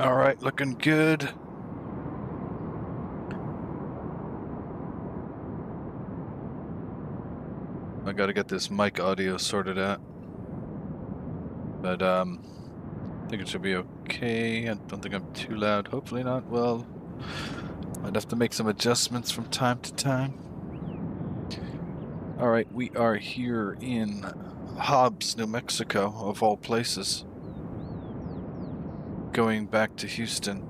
All right, looking good. I gotta get this mic audio sorted out. But I think it should be okay. I don't think I'm too loud. Hopefully not. Well, I'd have to make some adjustments from time to time. All right, we are here in Hobbs, New Mexico, of all places. Going back to Houston,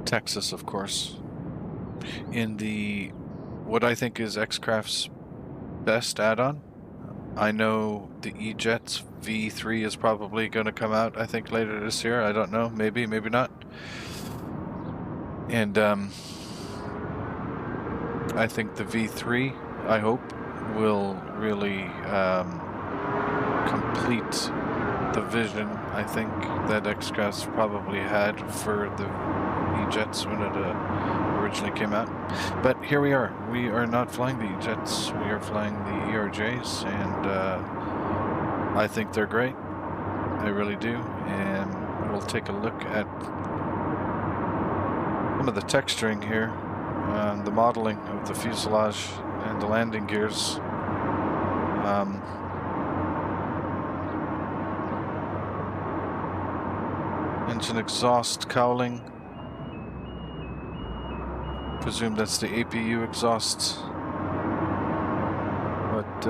Texas, of course. In the, what I think is X-Crafts' best add-on. I know the E-Jets V3 is probably going to come out, I think, later this year. I don't know. Maybe, maybe not. And I think the V3, I hope, will really complete the vision, I think, that X-Crafts probably had for the E-Jets when it originally came out. But here we are. We are not flying the E-Jets. We are flying the ERJs, and I think they're great. I really do. And we'll take a look at some of the texturing here, the modeling of the fuselage and the landing gears. Engine exhaust cowling. Presume that's the APU exhaust. But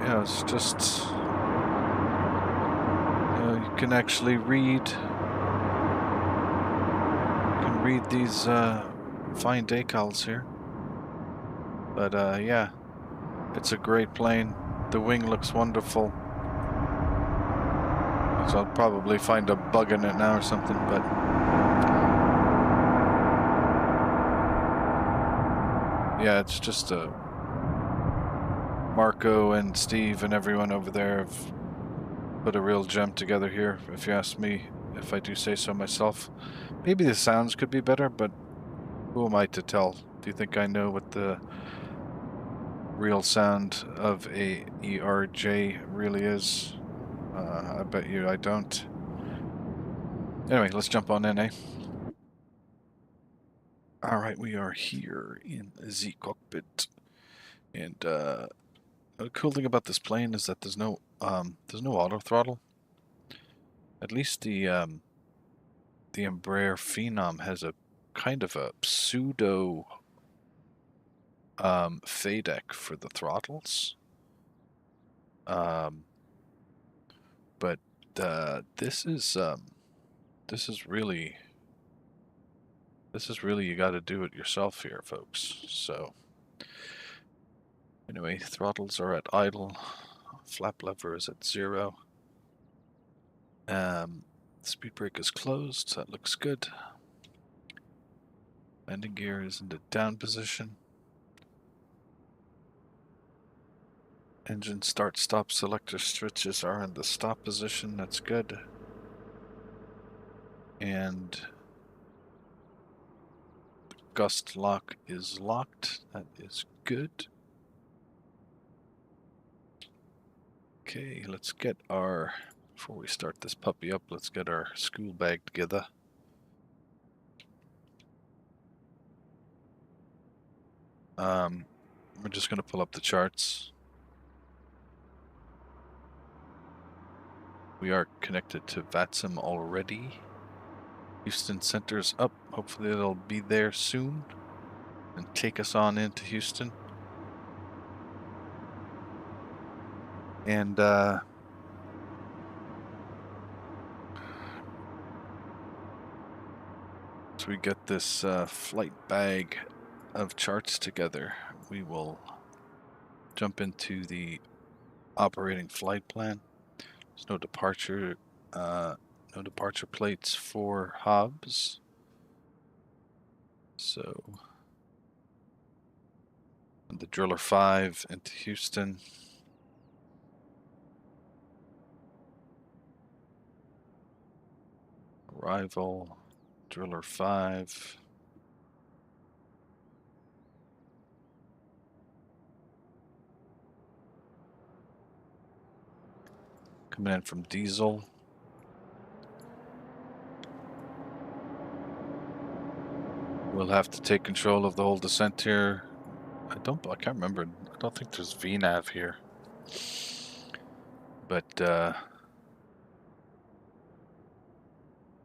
yeah, it's just you can actually read. Read these fine decals here. But yeah, it's a great plane. The wing looks wonderful. So I'll probably find a bug in it now or something, but yeah, it's just a Marco and Steve and everyone over there have put a real gem together here, if you ask me, if I do say so myself. Maybe the sounds could be better, but who am I to tell? Do you think I know what the real sound of a ERJ really is? I bet you I don't. Anyway, let's jump on in, eh? Alright, we are here in the cockpit. And the cool thing about this plane is that there's no auto throttle. At least the Embraer Phenom has a kind of a pseudo FADEC for the throttles. But this is really you got to do it yourself here, folks. So anyway, throttles are at idle. Flap lever is at 0. Speed brake is closed. That looks good. Landing gear is in the down position. Engine start-stop selector switches are in the stop position. That's good. And the gust lock is locked. That is good. Okay, let's get our, before we start this puppy up, let's get our school bag together. We're just going to pull up the charts. We are connected to VATSIM already. Houston Center's up. Hopefully it'll be there soon and take us on into Houston. And so we get this flight bag of charts together. We will jump into the operating flight plan. There's no departure plates for Hobbs. So the Driller 5 into Houston. Arrival, Driller 5. Coming in from Diesel. We'll have to take control of the whole descent here. I can't remember. I don't think there's VNAV here. But let's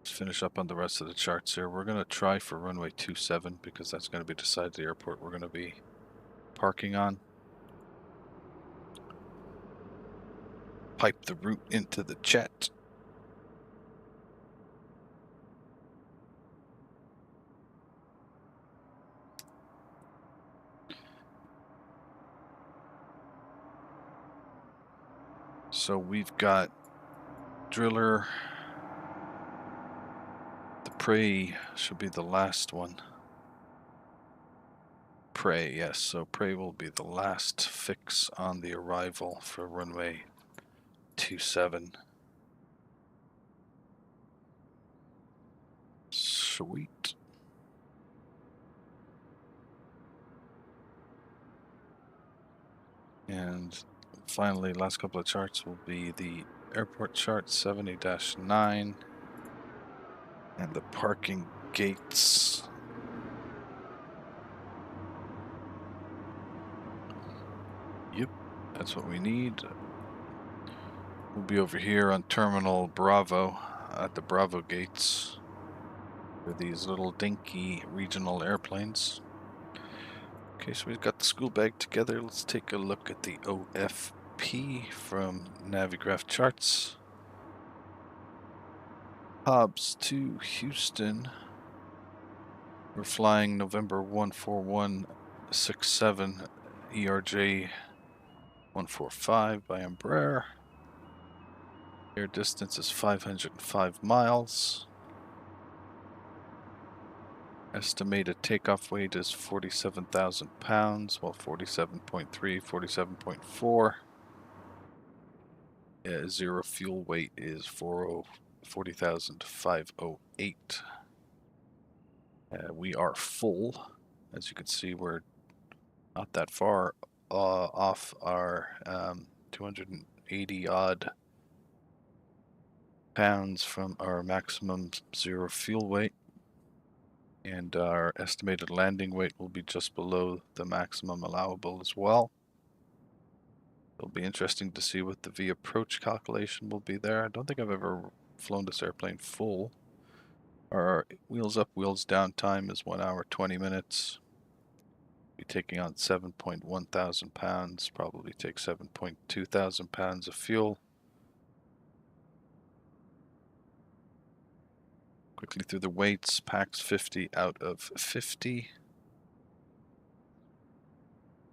finish up on the rest of the charts here. We're going to try for runway 27 because that's going to be the side of the airport we're going to be parking on. Pipe the route into the chat. So we've got driller. The prey should be the last one. Prey, yes. So prey will be the last fix on the arrival for runway 27. Sweet. And finally, last couple of charts will be the airport chart 70-9 and the parking gates. Yep, that's what we need. We'll be over here on Terminal Bravo at the Bravo gates for these little dinky regional airplanes. Okay, so we've got the school bag together. Let's take a look at the OFP from Navigraph charts. Hobbs to Houston. We're flying November 14167 ERJ145 by Embraer. Air distance is 505 miles. Estimated takeoff weight is 47,000 pounds, well 47.3, 47.4. Zero fuel weight is 40,508. We are full. As you can see, we're not that far off our 280 odd pounds from our maximum zero fuel weight. And our estimated landing weight will be just below the maximum allowable as well. It'll be interesting to see what the V-approach calculation will be there. I don't think I've ever flown this airplane full. Our wheels up, wheels down time is 1 hour 20 minutes. Be taking on 7.1 thousand pounds, probably take 7.2 thousand pounds of fuel. Quickly through the weights, packs 50 out of 50.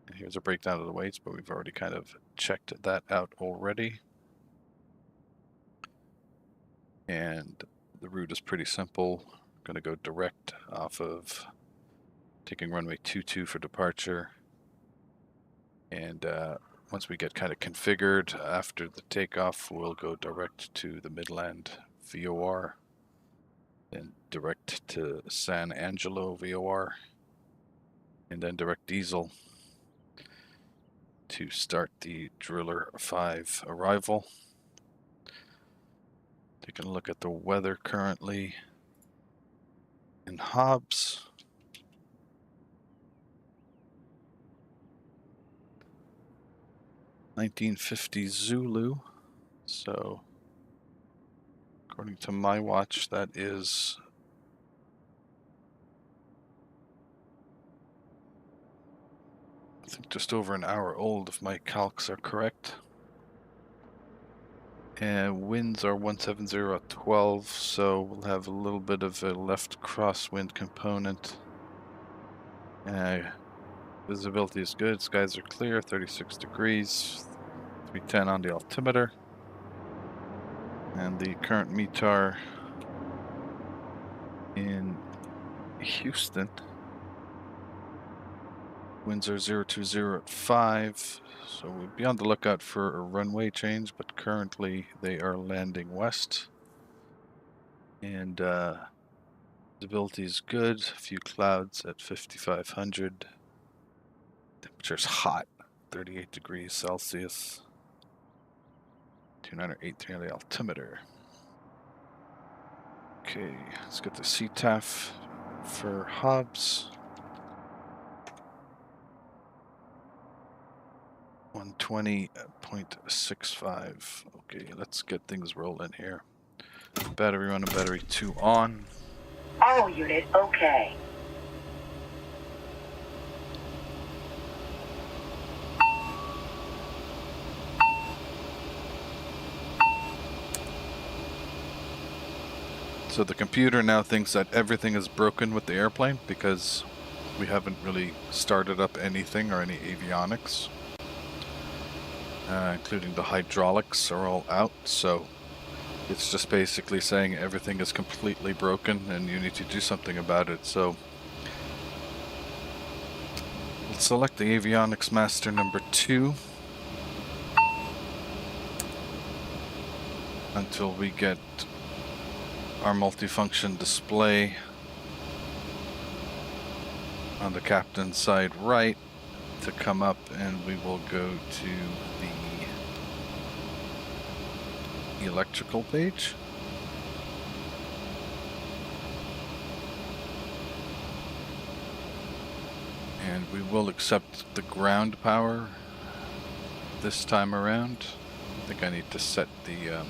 And here's a breakdown of the weights, but we've already kind of checked that out already. And the route is pretty simple. Going to go direct off of taking runway 22 for departure. And once we get kind of configured after the takeoff, we'll go direct to the Midland VOR. Then direct to San Angelo VOR, and then direct diesel to start the Driller 5 arrival. Taking a look at the weather currently in Hobbs. (1950 Zulu), so according to my watch, that is I think just over an hour old if my calcs are correct. And winds are 170 at 12, so we'll have a little bit of a left crosswind component. Visibility is good, skies are clear, 36 degrees, 310 on the altimeter. And the current METAR in Houston, winds are 020 at 5, so we'll be on the lookout for a runway change, but currently they are landing west. And visibility is good, a few clouds at 5,500. Temperature's hot, 38 degrees Celsius. 2983 on the altimeter. Okay, let's get the CTAF for Hobbs. 120.65. Okay, let's get things rolling here. Battery 1 and battery 2 on. All unit okay. So the computer now thinks that everything is broken with the airplane because we haven't really started up anything or any avionics. Including the hydraulics are all out, so it's just basically saying everything is completely broken and you need to do something about it. So let's select the avionics master number 2 until we get our multifunction display on the captain's side right to come up, and we will go to the electrical page. And we will accept the ground power this time around. I think I need to set the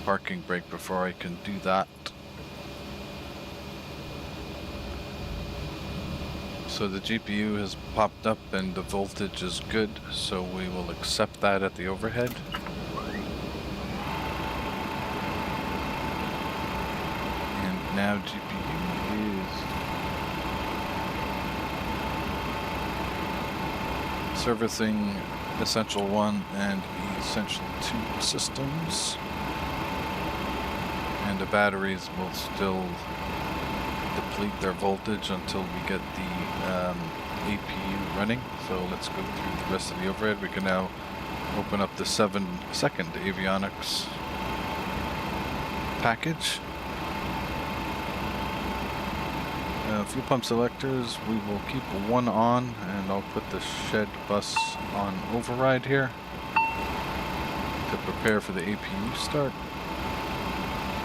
parking brake before I can do that. So the GPU has popped up and the voltage is good, so we will accept that at the overhead. And now GPU is servicing Essential 1 and Essential 2 systems. And the batteries will still deplete their voltage until we get the APU running. So let's go through the rest of the overhead. We can now open up the 7-second avionics package. Fuel pump selectors, we will keep one on, and I'll put the shed bus on override here to prepare for the APU start.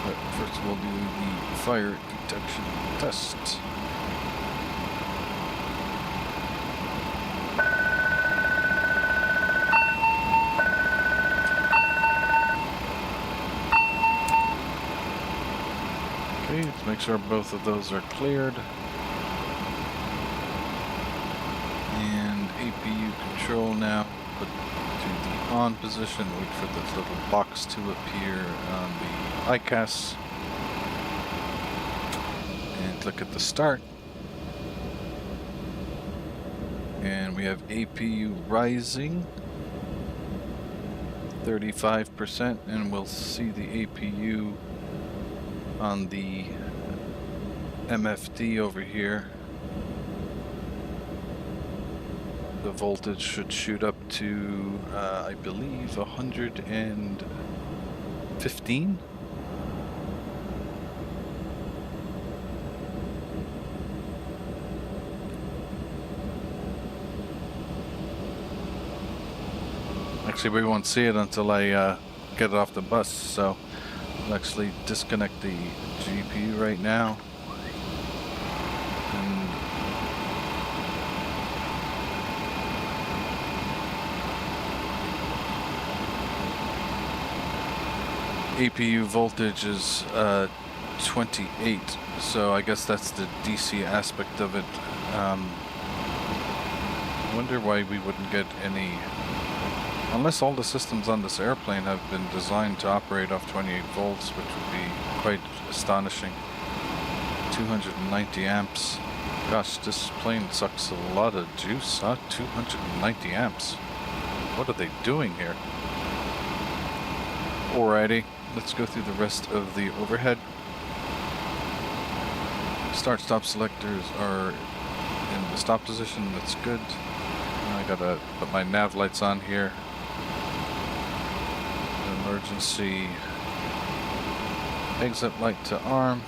But first we'll do the fire detection test. Okay, let's make sure both of those are cleared. And APU control now, put to the on position, wait for this little box to appear on the ICAS. And click at the start. And we have APU rising 35%, and we'll see the APU on the MFD over here. The voltage should shoot up to, I believe, 115. Actually, we won't see it until I get it off the bus, so I'll actually disconnect the GPU right now. And APU voltage is 28, so I guess that's the DC aspect of it. I wonder why we wouldn't get any, unless all the systems on this airplane have been designed to operate off 28 volts, which would be quite astonishing. 290 amps. Gosh, this plane sucks a lot of juice, huh? 290 amps. What are they doing here? Alrighty, let's go through the rest of the overhead. Start-stop selectors are in the stop position, that's good. I gotta put my nav lights on here. Emergency exit light to arm.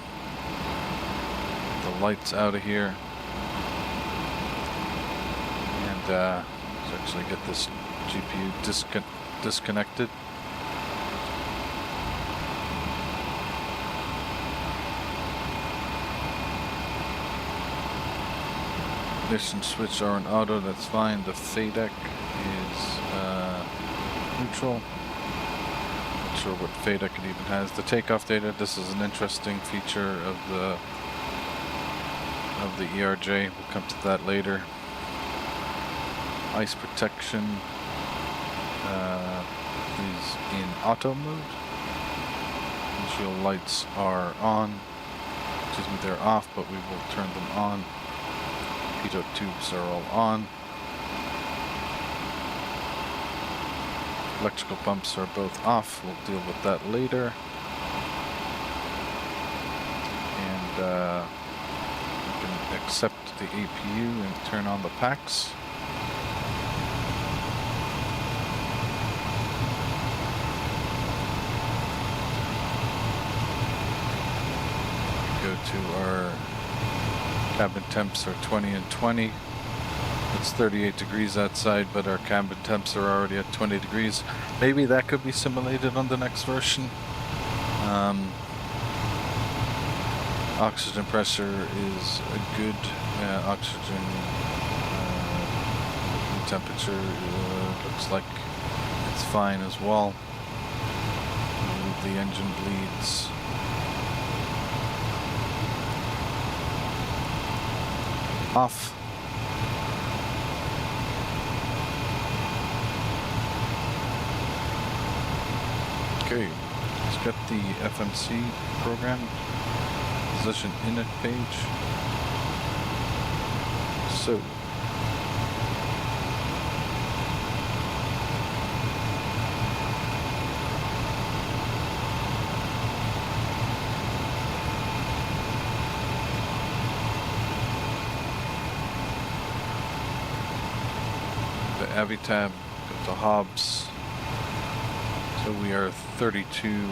The lights out of here. And let's actually get this GPU disconnected. ignition switch are on auto, that's fine. The FADEC is neutral. Not sure what FADEC it even has. The takeoff data, this is an interesting feature of the ERJ. We'll come to that later. Ice protection is in auto mode. Windshield lights are on. Excuse me, they're off, but we will turn them on. Pitot tubes are all on. Electrical pumps are both off. We'll deal with that later. And we can accept the APU and turn on the packs. Go to our cabin temps are 20 and 20. It's 38 degrees outside, but our cabin temps are already at 20 degrees. Maybe that could be simulated on the next version. Oxygen pressure is a good oxygen temperature. Looks like it's fine as well. Remove the engine bleeds. Off. Okay, let's get the FMC program position init page. So the AVI tab, go to Hobbs. So we are 32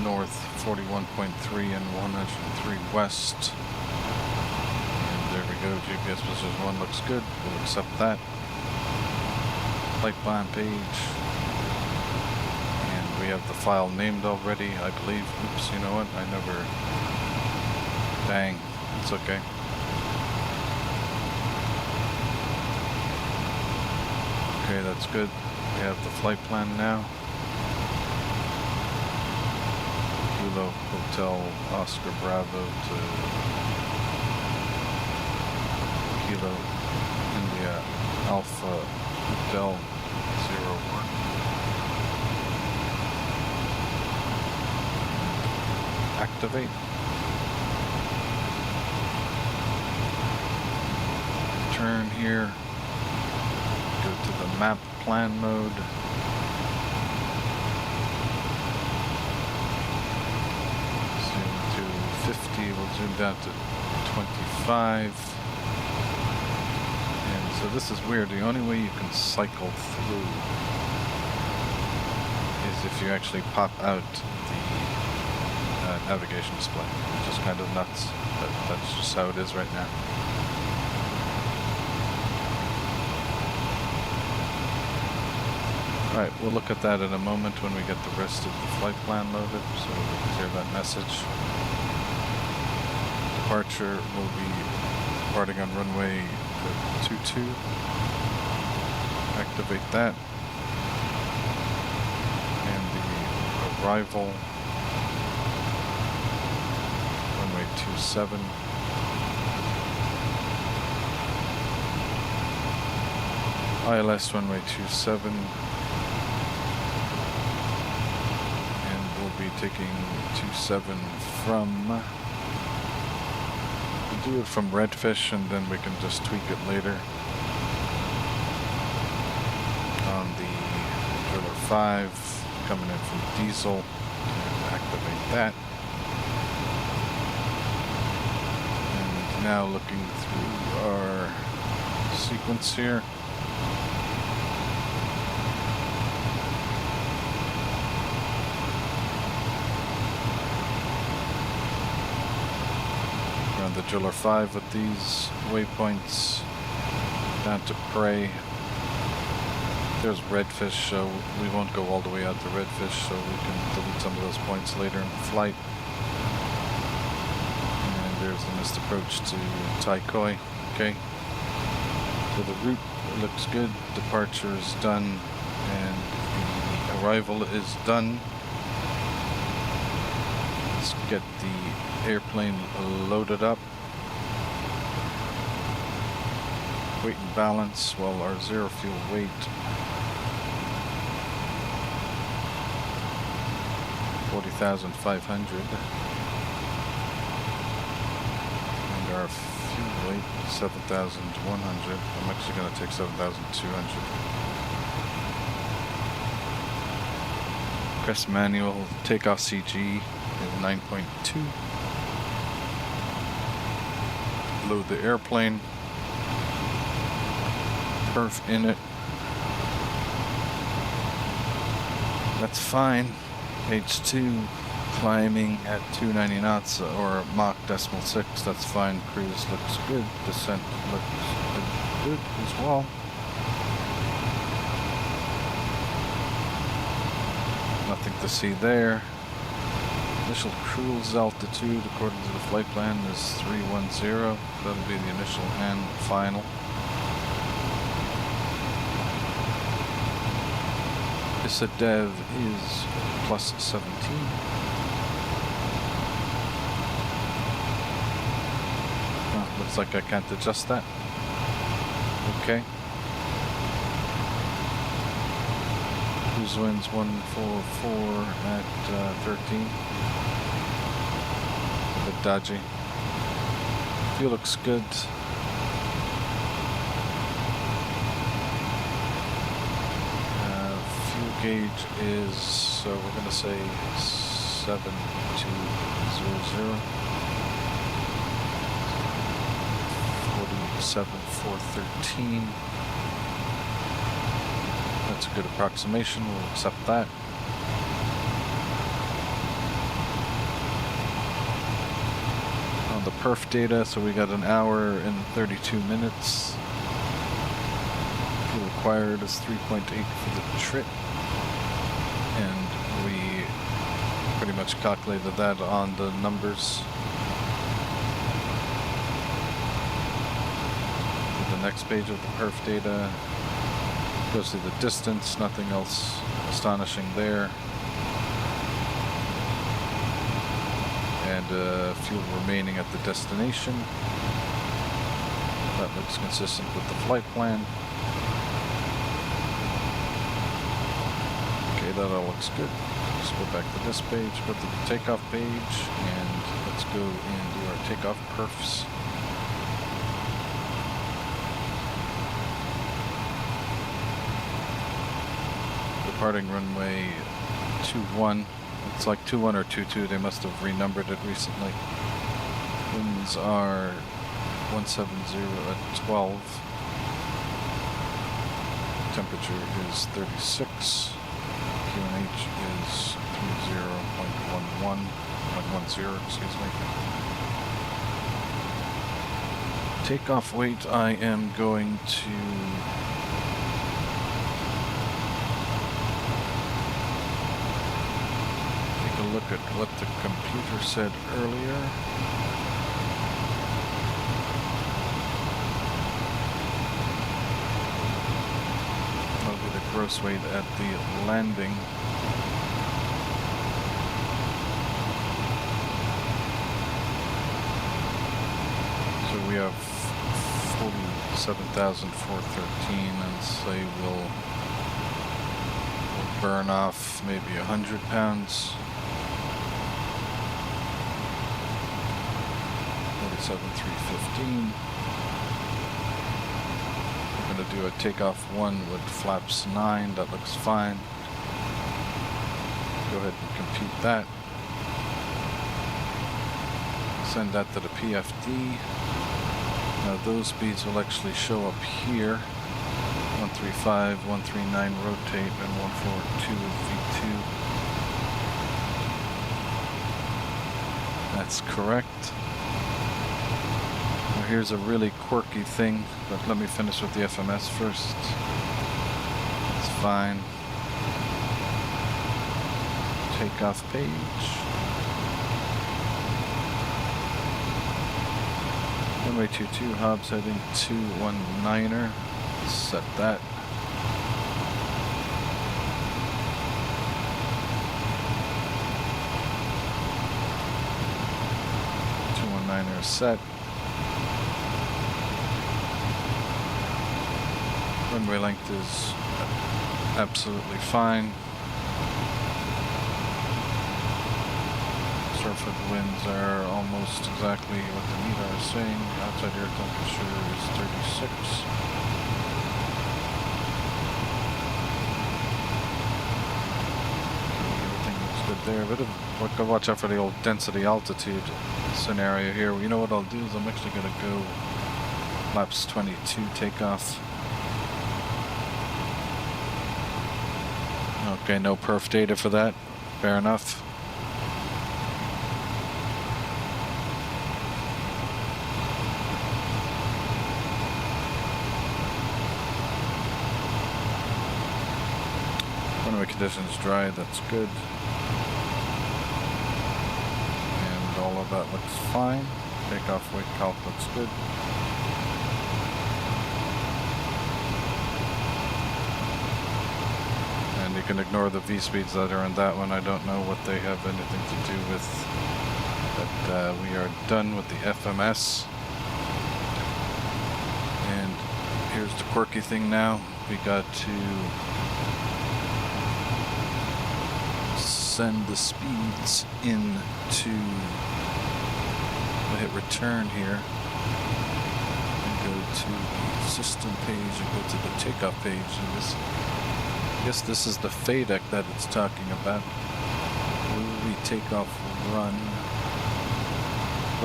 north, 41.3 and 103 west. And there we go, GPS position 1 looks good, we'll accept that. Flight plan page. And we have the file named already, I believe. Oops, you know what, I never... Dang, it's okay. Okay, that's good. We have the flight plan now. Kilo Hotel Oscar Bravo to Kilo India Alpha Hotel 01. Activate. Turn here. Go to the map plan mode. Zoom to 50, we'll zoom down to 25. And so this is weird, the only way you can cycle through is if you actually pop out the navigation display, which is kind of nuts, but that's just how it is right now. Alright, we'll look at that in a moment when we get the rest of the flight plan loaded, so we can hear that message. Departure will be departing on runway 22. Activate that. And the arrival, runway 27. ILS runway 27. Be taking 27 from, we'll do it from Redfish and then we can just tweak it later on the Driller 5 coming in from Diesel. Activate that, and now looking through our sequence here. The Driller 5 with these waypoints down to Prey. There's Redfish, so we won't go all the way out to Redfish, so we can delete some of those points later in the flight. And there's the missed approach to Tai Koi. Okay. So the route looks good, departure is done, and the arrival is done. Let's get the airplane loaded up. Weight and balance, well, our zero fuel weight. $40,500. And our fuel weight, 7,100. I'm actually going to take 7,200. Press manual, takeoff CG is 9.2. Load the airplane. Perf in it. That's fine. Page 2, climbing at 290 knots or Mach 0.6. That's fine. Cruise looks good. Descent looks good as well. Nothing to see there. Initial cruise altitude according to the flight plan is 310. That'll be the initial and final. ISA dev is plus 17. Oh, looks like I can't adjust that. Okay. Cruise winds 144 at 13. A bit dodgy. Fuel looks good. Gauge is, so we're going to say 7200, 47,413. That's a good approximation, we'll accept that. On the perf data, so we got an hour and 32 minutes. Fuel required is 3.8 for the trip. And we pretty much calculated that on the numbers. The next page of the perf data goes to the distance, nothing else astonishing there. And fuel remaining at the destination. That looks consistent with the flight plan. That all looks good. Let's go back to this page, go to the takeoff page, and let's go and do our takeoff perfs. Departing runway 21. It's like 21 or 22. They must have renumbered it recently. Winds are 170 at 12. Temperature is 36. QNH is 30.10, excuse me. Takeoff weight, I am going to take a look at what the computer said earlier. Gross weight at the landing. So we have 47,413, and say we'll burn off maybe 100 pounds. 47,315. Going to do a takeoff 1 with flaps 9. That looks fine. Go ahead and compute that. Send that to the PFD. Now those speeds will actually show up here. 135, 139 rotate, and 142 V2. That's correct. Here's a really quirky thing, but let me finish with the FMS first. It's fine. Takeoff page. Runway 22, Hobbs heading 219er. Set that. Set. Runway length is absolutely fine. Surface winds are almost exactly what the meter is saying. Outside air temperature is 36. Everything looks good there. Bit of watch out for the old density altitude scenario here. You know what I'll do is I'm actually going to go laps 22 takeoff. Okay, no perf data for that. Fair enough. Runway conditions dry, that's good. All of that looks fine. Takeoff weight calc looks good. And you can ignore the V-speeds that are in that one. I don't know what they have anything to do with. But we are done with the FMS. And here's the quirky thing now. We got to send the speeds into, we'll hit return here and go to the system page and go to the takeoff page, and this, I guess this is the FADEC that it's talking about. Will we takeoff run?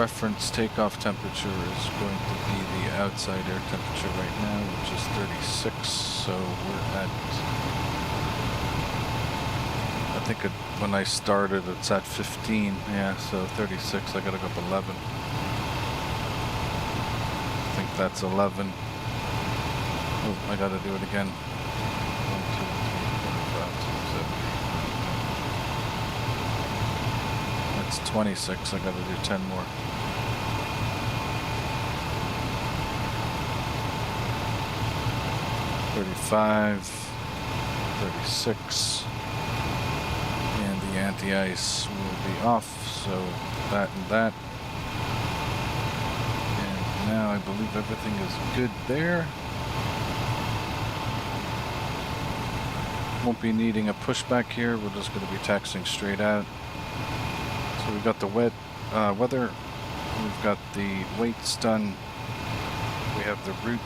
Reference takeoff temperature is going to be the outside air temperature right now, which is 36, so we're at, I think when I started it's at 15, yeah, so 36, I gotta go up 11. I think that's 11. Oh, I gotta do it again. 1, 2, 3, 4, 5, 6, 7, 8. That's 26, I gotta do 10 more. $35, 36. Anti-ice will be off, so that and that. And now I believe everything is good there. Won't be needing a pushback here. We're just going to be taxiing straight out. So we've got the weather. We've got the weights done. We have the route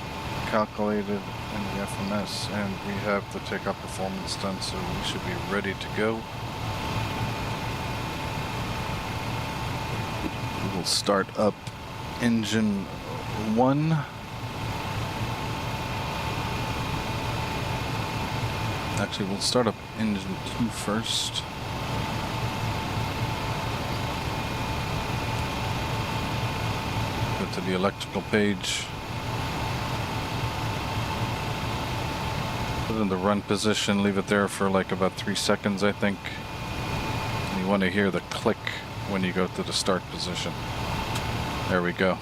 calculated in the FMS, and we have the takeoff performance done, so we should be ready to go. We'll start up engine 1. Actually, we'll start up engine 2 first. Go to the electrical page. Put it in the run position, leave it there for like about 3 seconds, I think. And you want to hear the click when you go to the start position. There we go.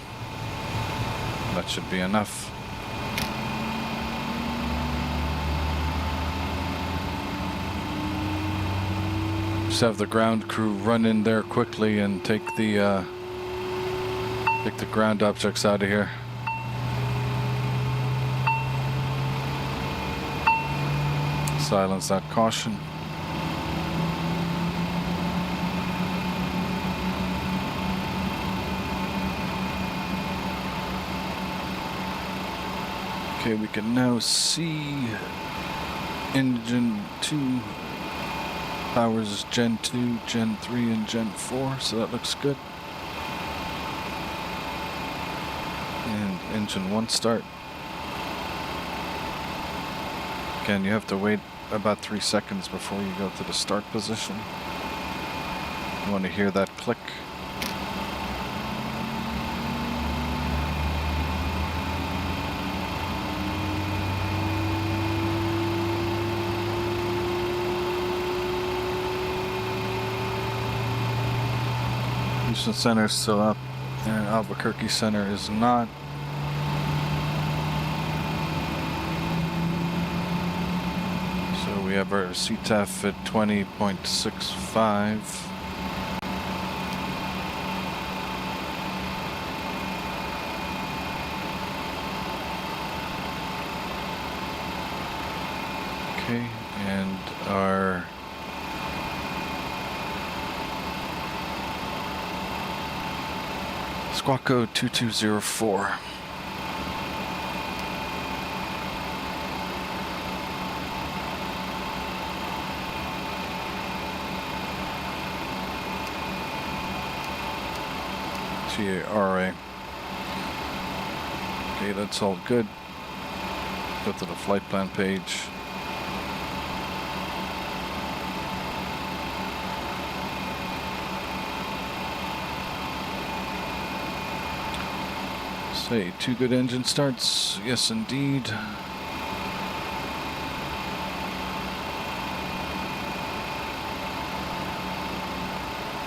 That should be enough. Just have the ground crew run in there quickly and take the ground objects out of here. Silence that caution. Okay, we can now see engine 2 powers Gen 2, Gen 3, and Gen 4, so that looks good. And engine 1 start. Again, you have to wait about 3 seconds before you go to the start position. You want to hear that click. Houston Center is still up. And Albuquerque Center is not. So we have our CTAF at 20.65. Okay, and our squawk code 2204. TARA. Okay, that's all good. Go to the flight plan page. Say 2 good engine starts. Yes, indeed.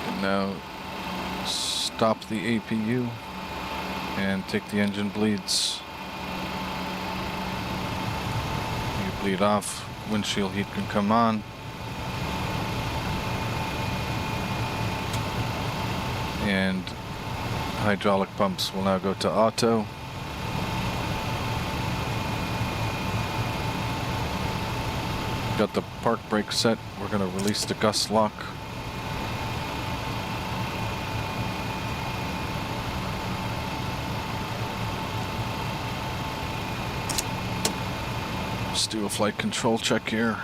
And now stop the APU and take the engine bleeds. You bleed off, windshield heat can come on. And hydraulic pumps will now go to auto. Got the park brake set. We're going to release the gust lock. Let's do a flight control check here.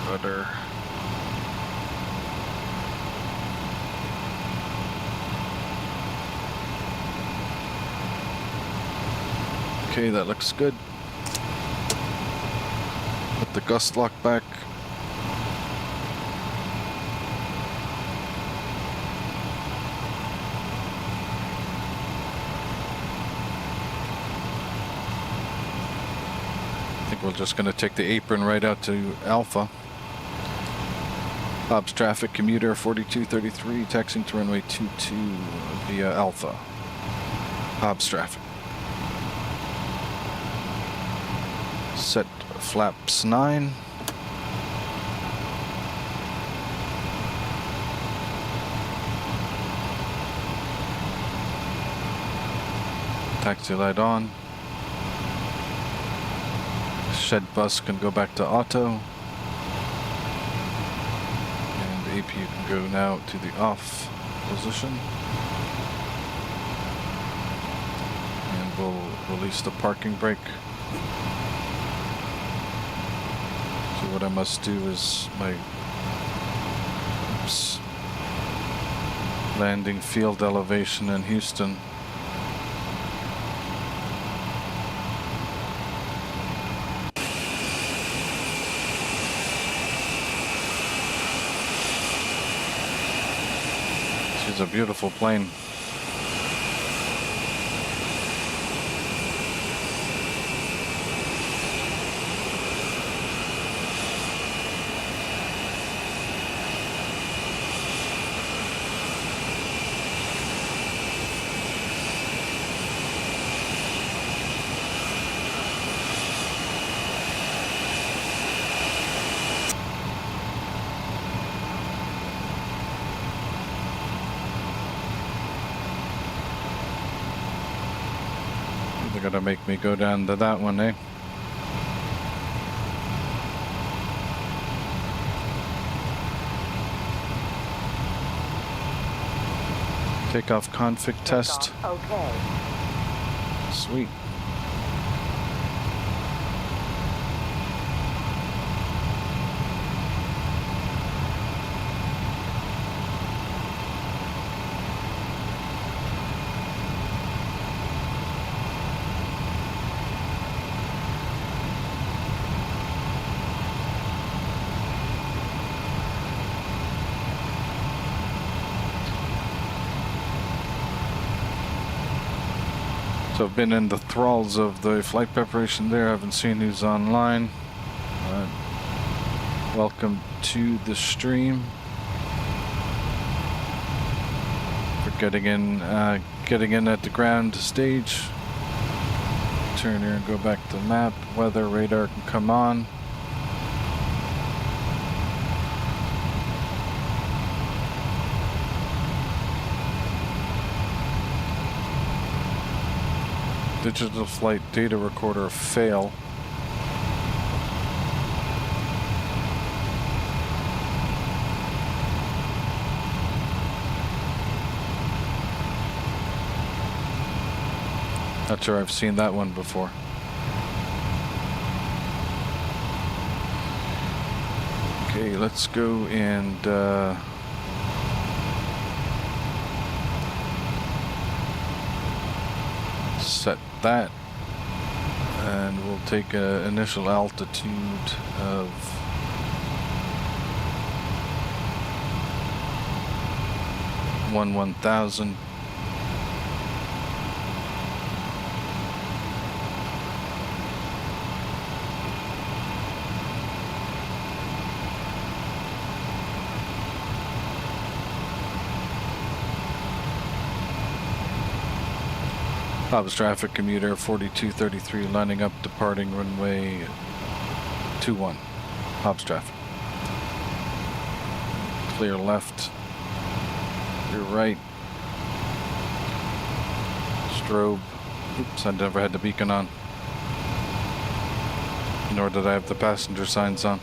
Rudder. Okay, that looks good. Put the gust lock back. I think we're just going to take the apron right out to Alpha. Hobbs traffic, commuter 4233, taxiing to runway 22 via Alpha. Hobbs traffic. Set flaps 9. Taxi light on. Shed bus can go back to auto. APU can go now to the off position. And we'll release the parking brake. So what I must do is my landing field elevation in Houston. It's a beautiful plane. They're gonna make me go down to that one, eh? Takeoff config test. Okay. Sweet. So I've been in the thralls of the flight preparation there. I haven't seen who's online. Welcome to the stream. We're getting in at the ground stage. Turn here and go back to the map. Weather radar can come on. Digital flight data recorder fail. Not sure I've seen that one before. Okay, let's go and set that, and we'll take an initial altitude of 1,000. Hobbs traffic commuter 4233 lining up departing runway 21. Hobbs traffic. Clear left. Clear right. Strobe. Oops, I never had the beacon on. Nor did I have the passenger signs on.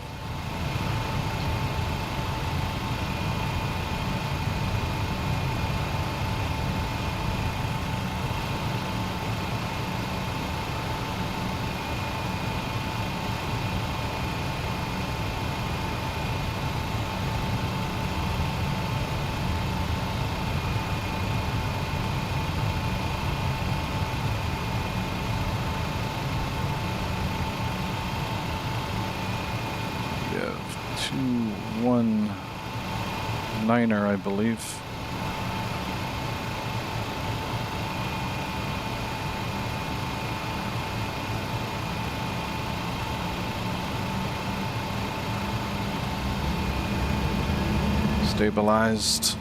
I believe. Stabilized.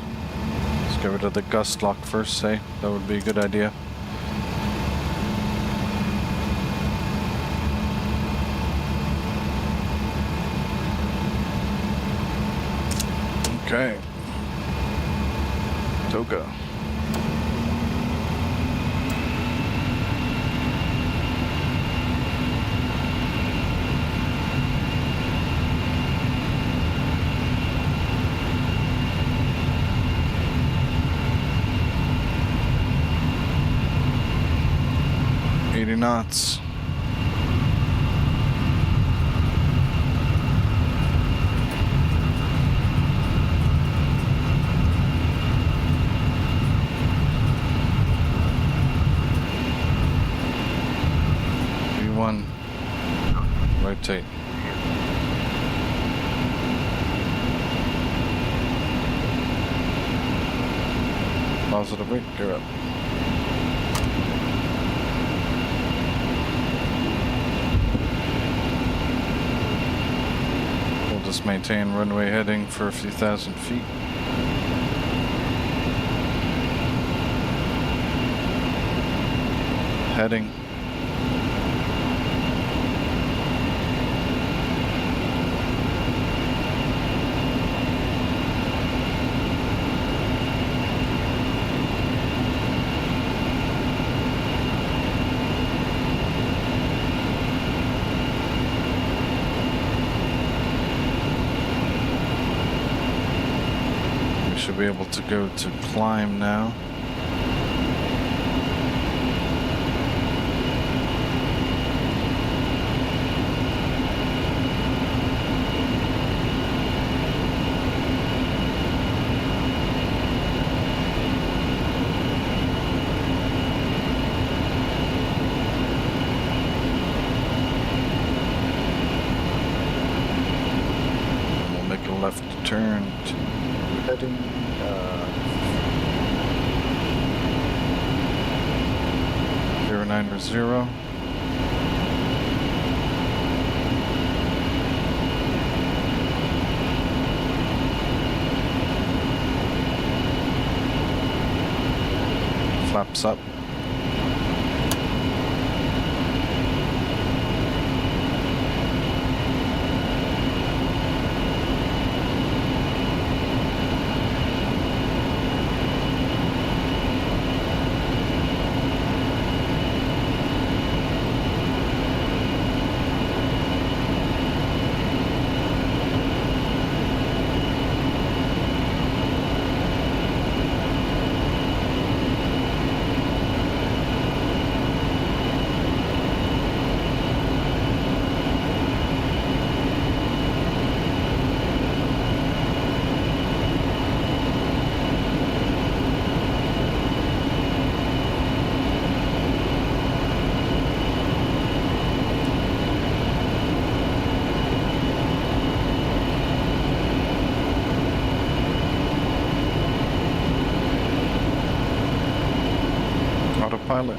Let's get rid of the gust lock first, say. That would be a good idea. Okay. Toga. Knots. V1. Rotate. Positive weight, gear up. Just maintain runway heading for a few thousand feet. Heading. Should be able to go to climb now. And we'll make a left turn to heading 090. flaps up. Autopilot.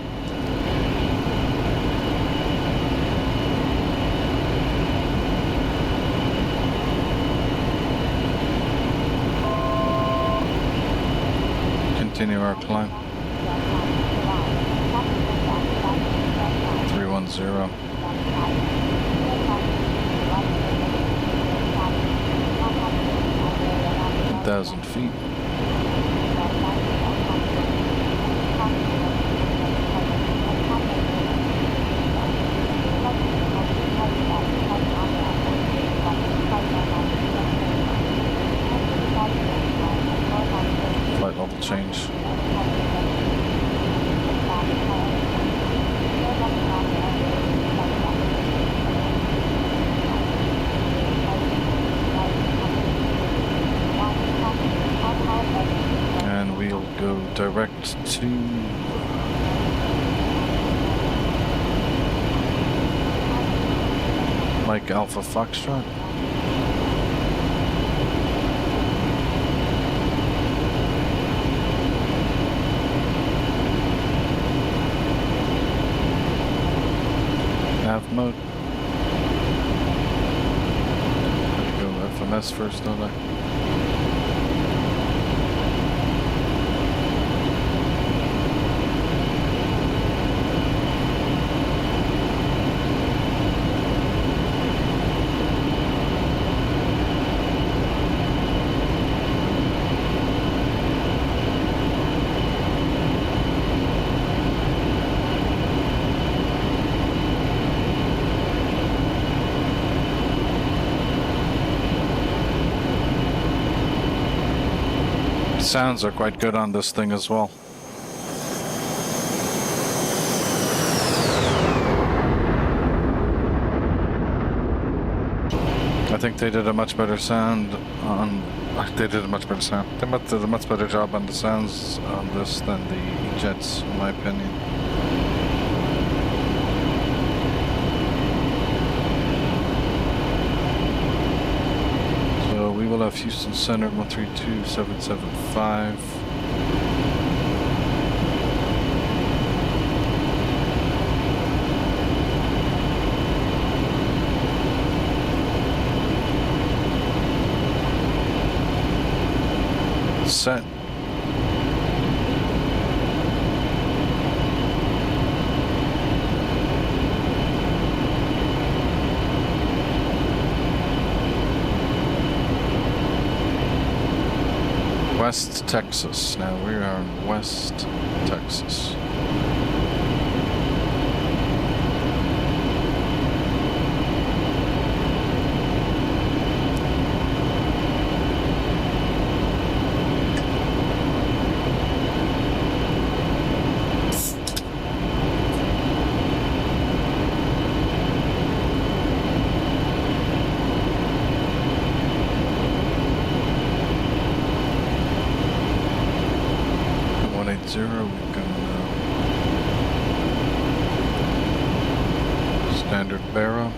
Continue our climb. 310. 1,000 feet. Flight level change. And we'll go direct to Mike Alpha Foxtrot. Nav mode. Gotta go FMS first, don't I? Sounds are quite good on this thing as well. I think they did a much better sound on. They did a much better sound. They did a much better job on the sounds on this than the jets, in my opinion. We will have Houston Center 132775. Set. West Texas. Now we are in West Texas. Zero, we can standard barrel.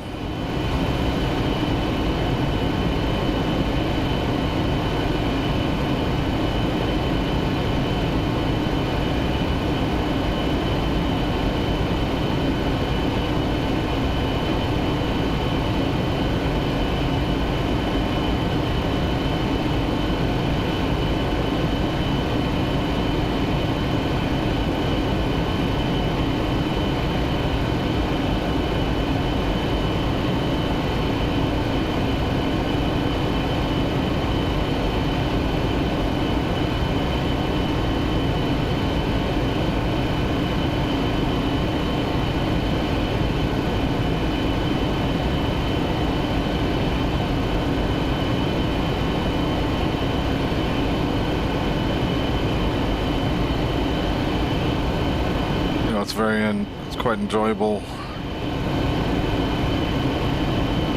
it's quite enjoyable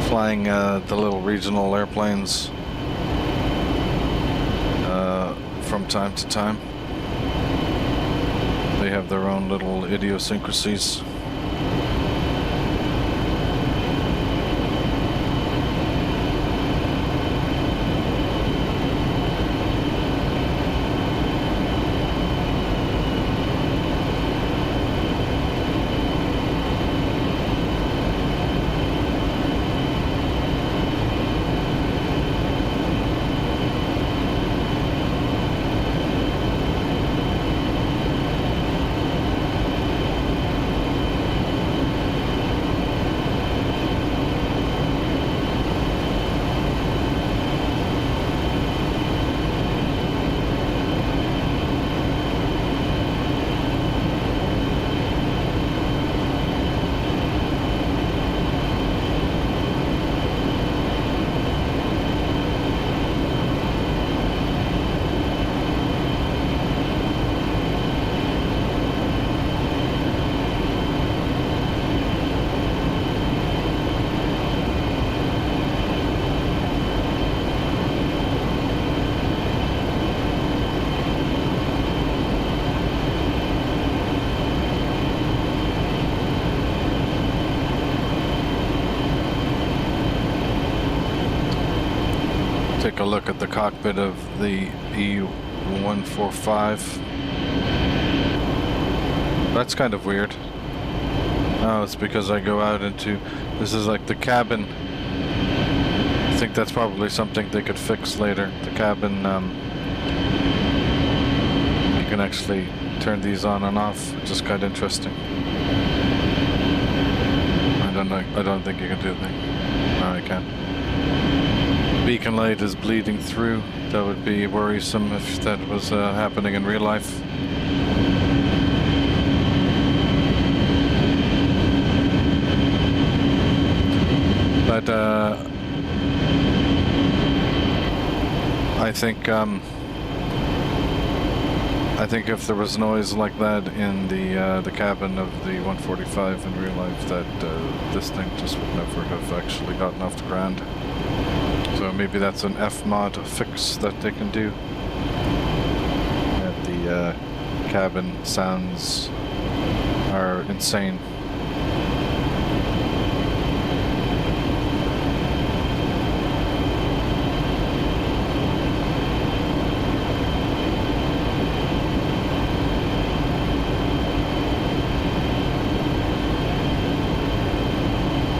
flying the little regional airplanes from time to time. They have their own little idiosyncrasies. Take a look at the cockpit of the ERJ145. That's kind of weird. Oh, it's because I go out into... This is like the cabin. I think that's probably something they could fix later. The cabin, you can actually turn these on and off, which is quite interesting. I don't know. I don't think you can do that. No, I can't. Beacon light is bleeding through. That would be worrisome if that was happening in real life. But I think if there was noise like that in the cabin of the 145 in real life, that this thing just would never have actually gotten off the ground. So maybe that's an F-mod fix that they can do. That the cabin sounds are insane.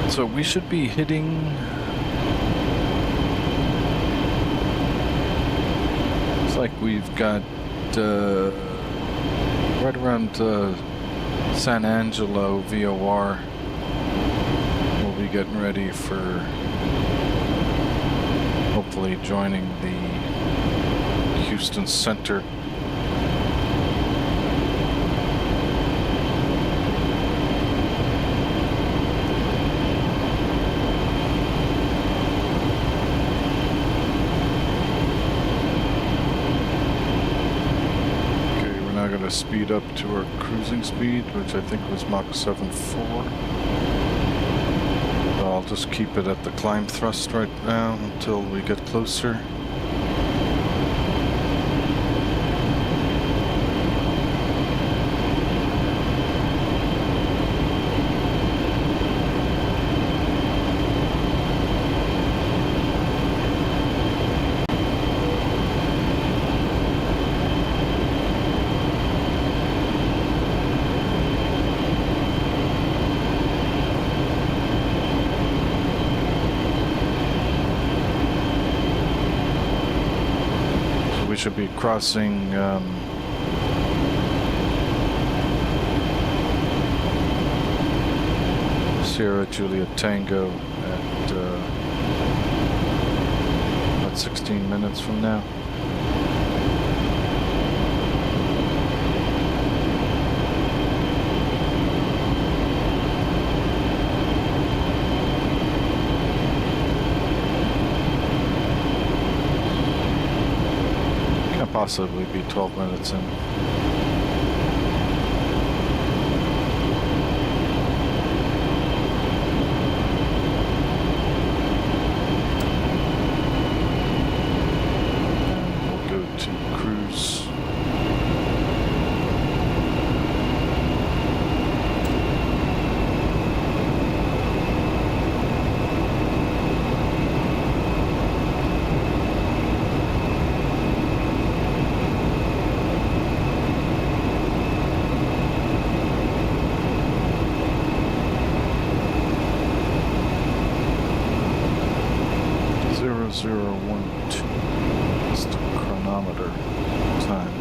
So we should be hitting... like we've got right around San Angelo VOR. We'll be getting ready for hopefully joining the Houston Center. Speed up to our cruising speed, which I think was Mach 7.4. I'll just keep it at the climb thrust right now until we get closer. Should be crossing Sierra Juliet Tango at about 16 minutes from now. Possibly be 12 minutes in. 0012. That's the chronometer time.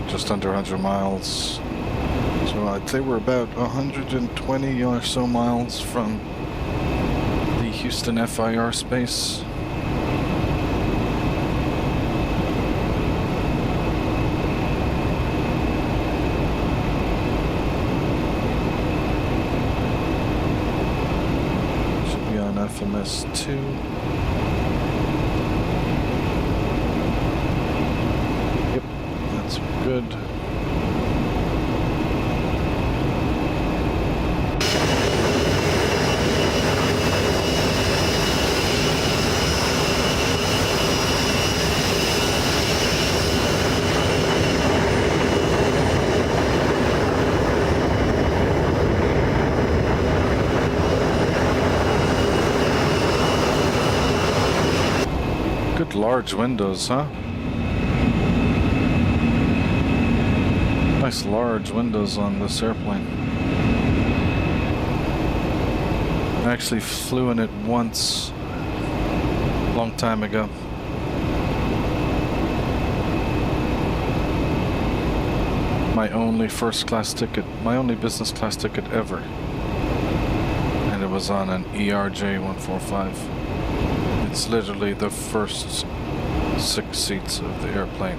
Just under 100 miles. So I'd say we're about 120 or so miles from the Houston FIR space. Should be on FMS 2. Good. Good large windows, huh? Nice large windows on this airplane. I actually flew in it once, a long time ago. My only first class ticket, my only business class ticket ever. And it was on an ERJ145. It's literally the first 6 seats of the airplane.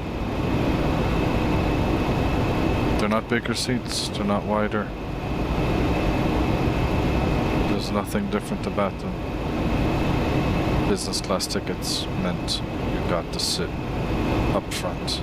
They're not bigger seats, they're not wider. There's nothing different about them. Business class tickets meant you got to sit up front.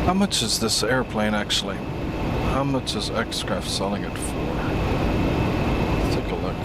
How much is this airplane actually? How much is X-Crafts selling it for? Let's take a look.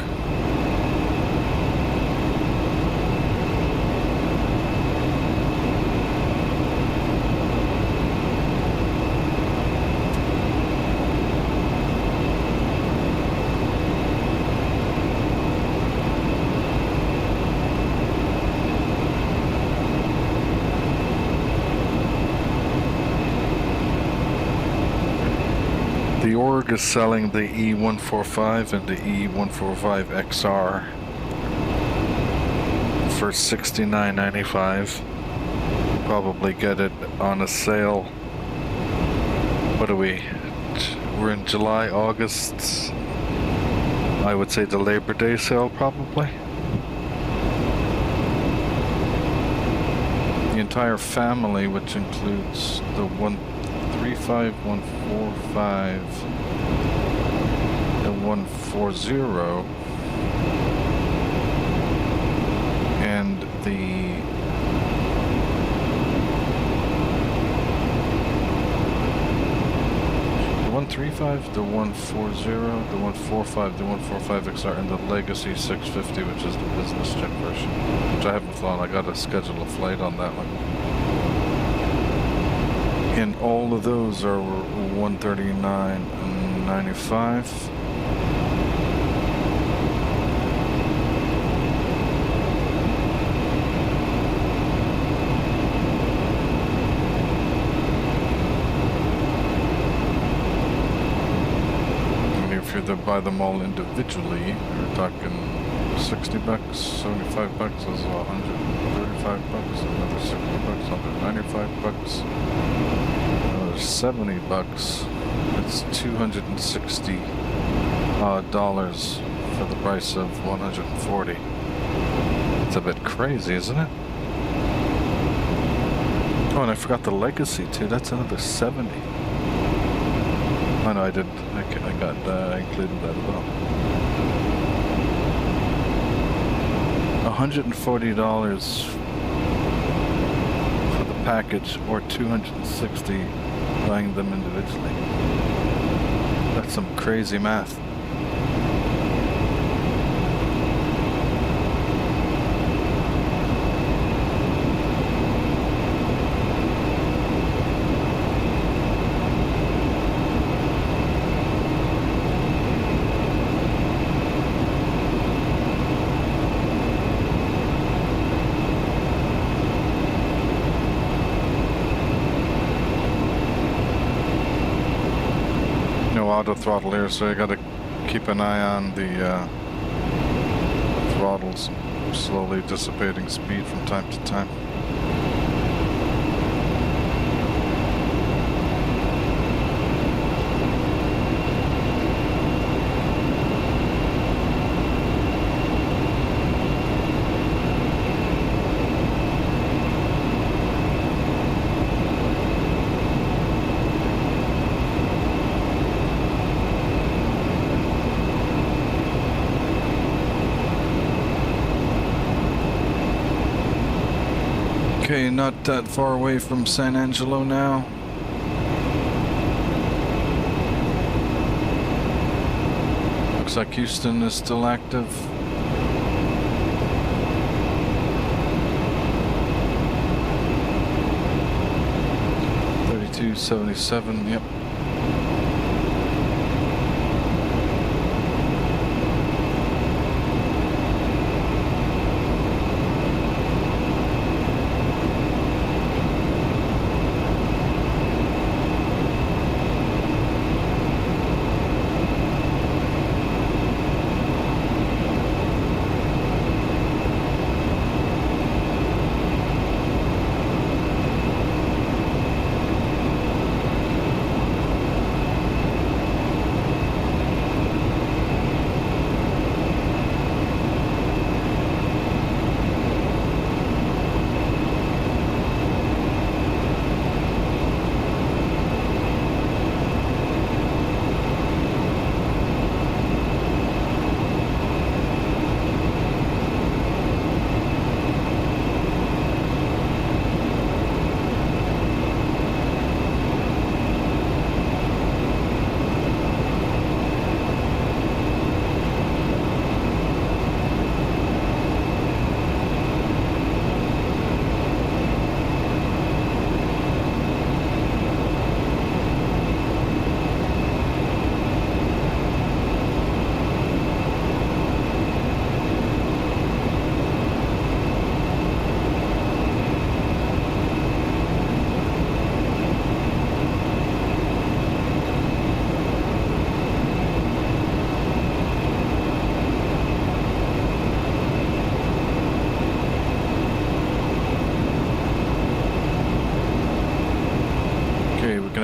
The org is selling the E145 and the E145XR for $69.95. Probably get it on a sale. What are we? We're in July, August. I would say the Labor Day sale probably. The entire family, which includes the 135, 145, the 140, and the 135, the 140, the 145, the 145XR, and the Legacy 650, which is the business jet version, which I haven't flown. I gotta schedule a flight on that one. And all of those are $139.95. And if you're to buy them all individually, we're talking $60, 75 bucks is $135, another $60, $195. 70 bucks. It's $260 for the price of 140. It's a bit crazy, isn't it? Oh, and I forgot the Legacy too. That's another 70. Oh no, I didn't. I included that as well. $140 for the package, or $260 buying them individually. That's some crazy math. Auto throttle here, so you gotta keep an eye on the throttles, slowly dissipating speed from time to time. Okay, not that far away from San Angelo now. Looks like Houston is still active. $32.77, yep.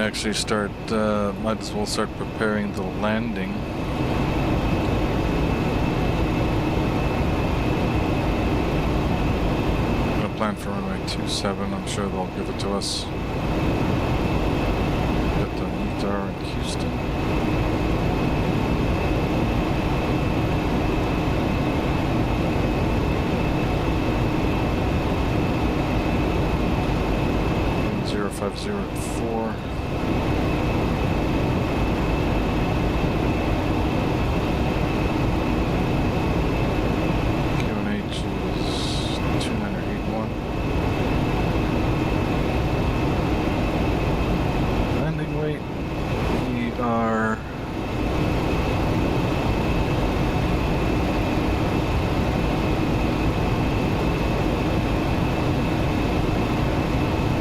actually start, might as well start preparing the landing. I'm gonna plan for runway 27, I'm sure they'll give it to us. Get the METAR in Houston. Wind 050 at 4.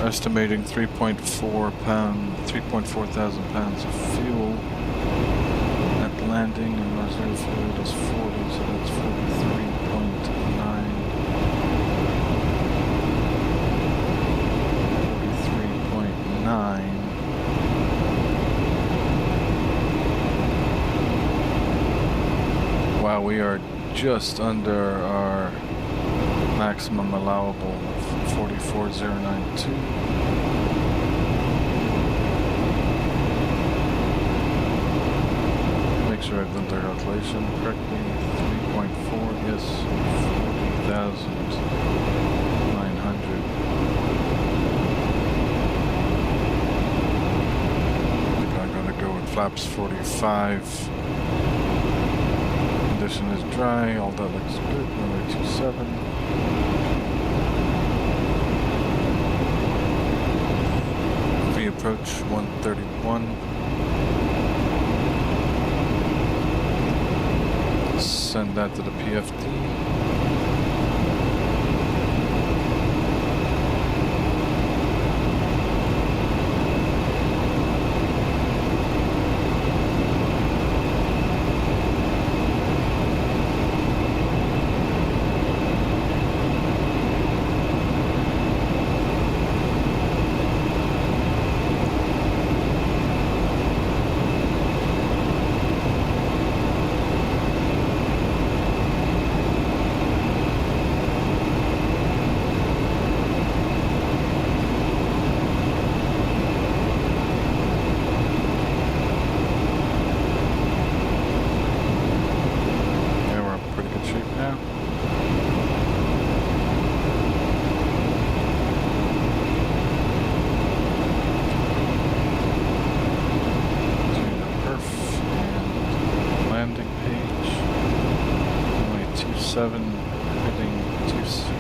Estimating 3.4 thousand pounds of fuel at landing, and reserve fluid is 40, so that's 43.9. 43.9. Wow, we are just under our maximum allowable of 44,092. Make sure I've done the calculation correctly. 3.4, yes, 40,900. I think I'm gonna go with flaps 45. Condition is dry, all that looks good. Runway 27. Approach 131. Send that to the PFD. Heading 268.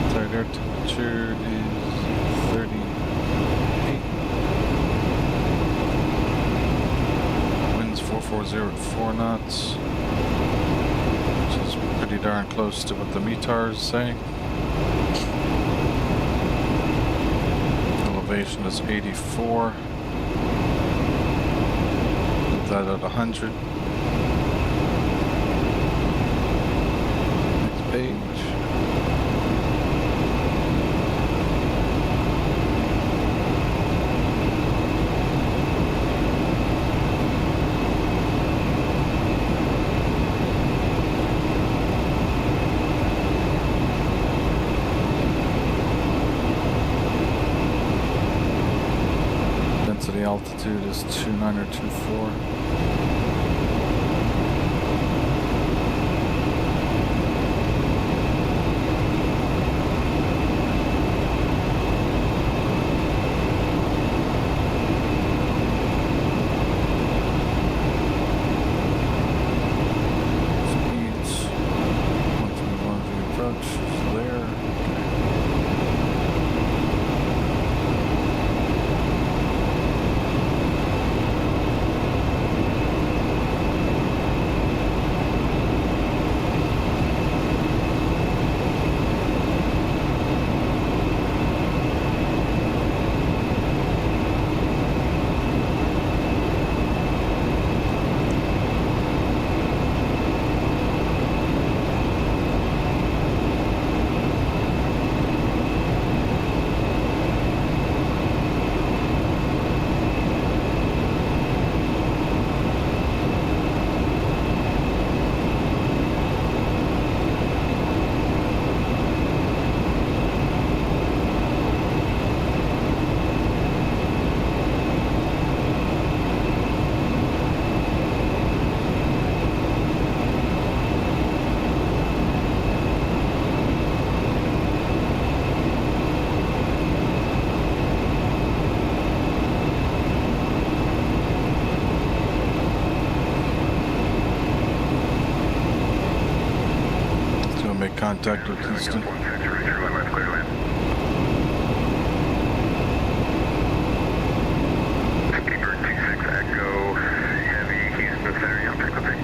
Desired air temperature is 38. Winds 440 at 4 knots, which is pretty darn close to what the METAR is saying. Elevation is 84. That at 100. Next page. Density altitude is 2924. make contact with Houston. Keeper 26 Echo, heavy Houston Center, young frequency.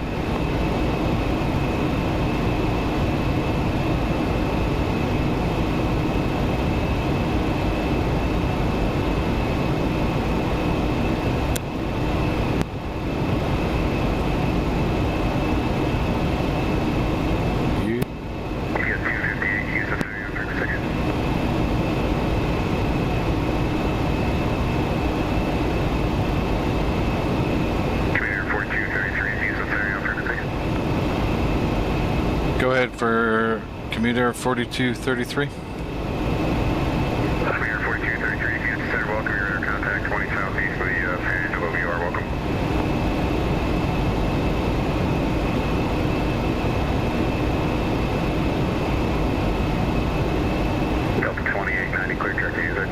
Go ahead for commuter 4233. Commuter 4233, Houston Center, welcome. Your radar contact 20 southeast of the San Angelo VR, welcome. Delta 2890, clear track to music.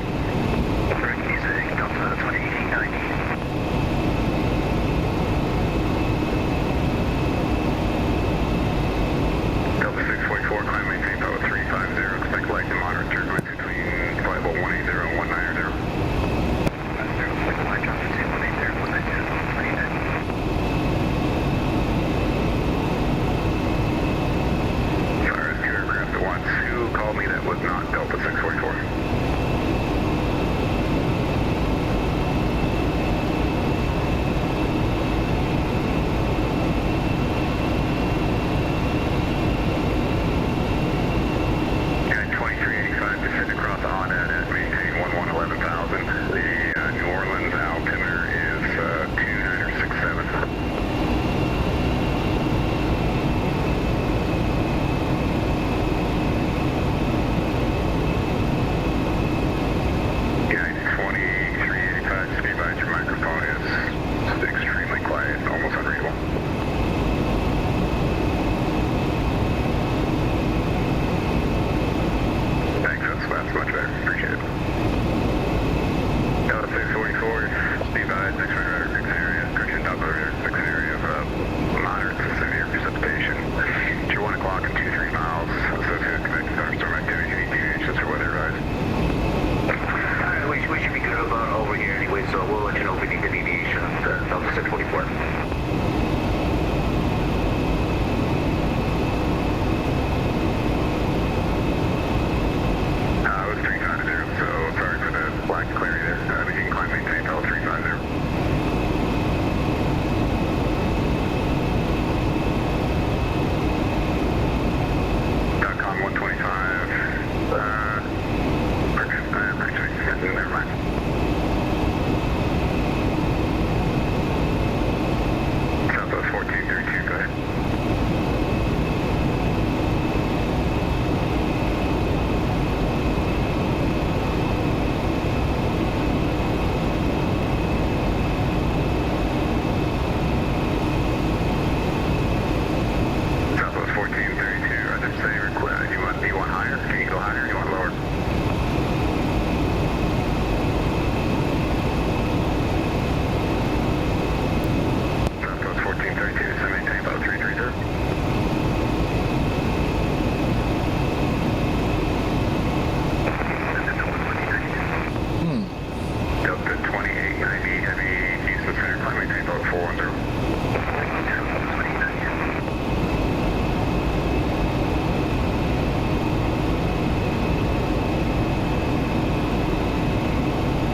Delta 2890. Delta 644, climb maintain pilot 350, expect light to moderate turbulence between flight level 180 and 190. Flight altitude 180, 190. Fire rescue aircraft at once. Who called me that was not Delta 644?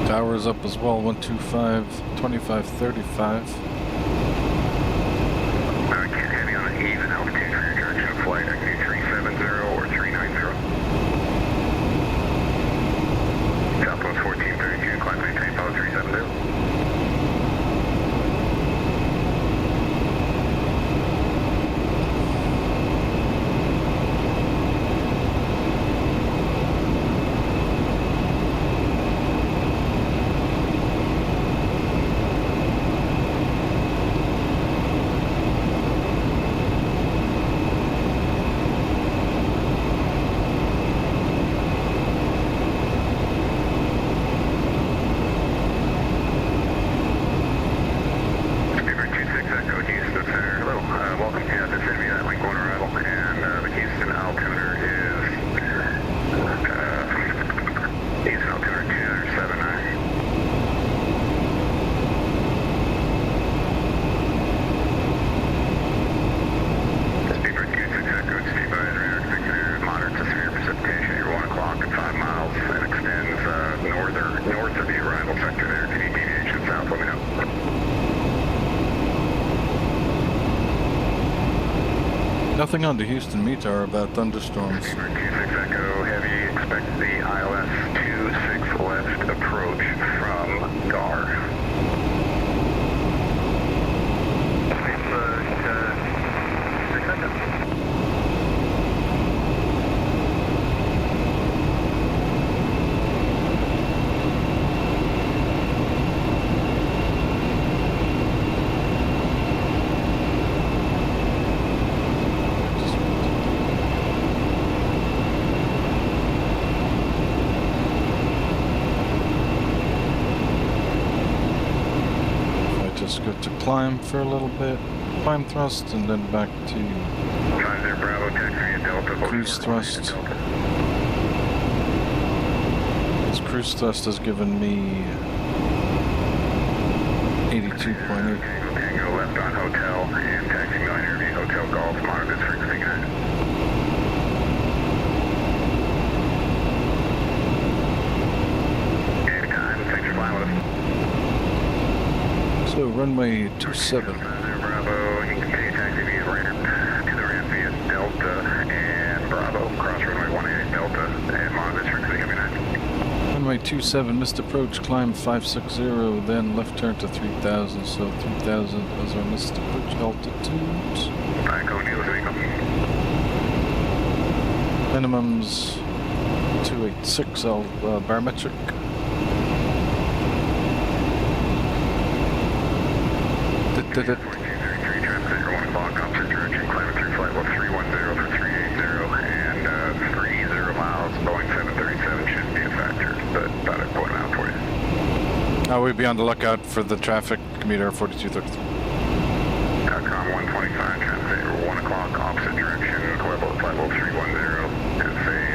Tower's up as well, 125, 2535. Heavy on an even altitude for your direction of flight. I can do 370 or 390. Southwest 1432, climb maintain pilot 370. Nothing on the Houston METAR about thunderstorms. 26 Echo Heavy, expect the ILS 26 left approach from GAR. Climb for a little bit, climb thrust, and then back to Bravo, taxi at Delta, cruise thrust. This cruise thrust has given me 82.8. Tango left on hotel and taxi 9 Airview Hotel Golf, monitor this frequency 9. Anytime, thanks for flying with us. So runway 27. Bravo, you can continue taxi via ramp to the ramp via Delta and Bravo, cross runway 18 Delta and monitor frequency coming in. Runway 27, missed approach, climb 560, then left turn to 3000, so 3000 as our missed approach altitude. Go Neil vehicle. Minimums 286 barometric. Did it. 1433, transmitter 1 o'clock, opposite direction, climbing through flight level 310 for 380 and 30 miles, Boeing 737 shouldn't be a factor, but thought I'd point out for you. We'd be on the lookout for the traffic meter 4233. Com 125, transmitter 1 o'clock, opposite direction, flight level 310, and say,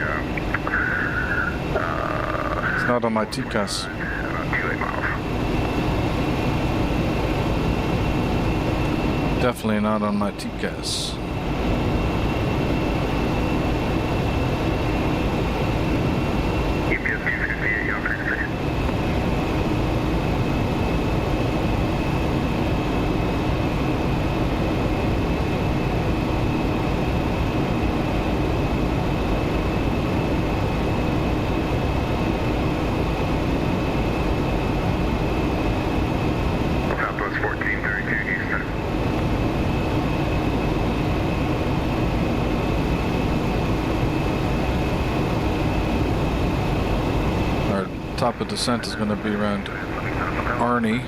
It's not on my TCAS. about 28 miles. Definitely not on my TCAS. UPS 258, young frequency. Southwest 1432, Houston. Top of descent is going to be around Arnie.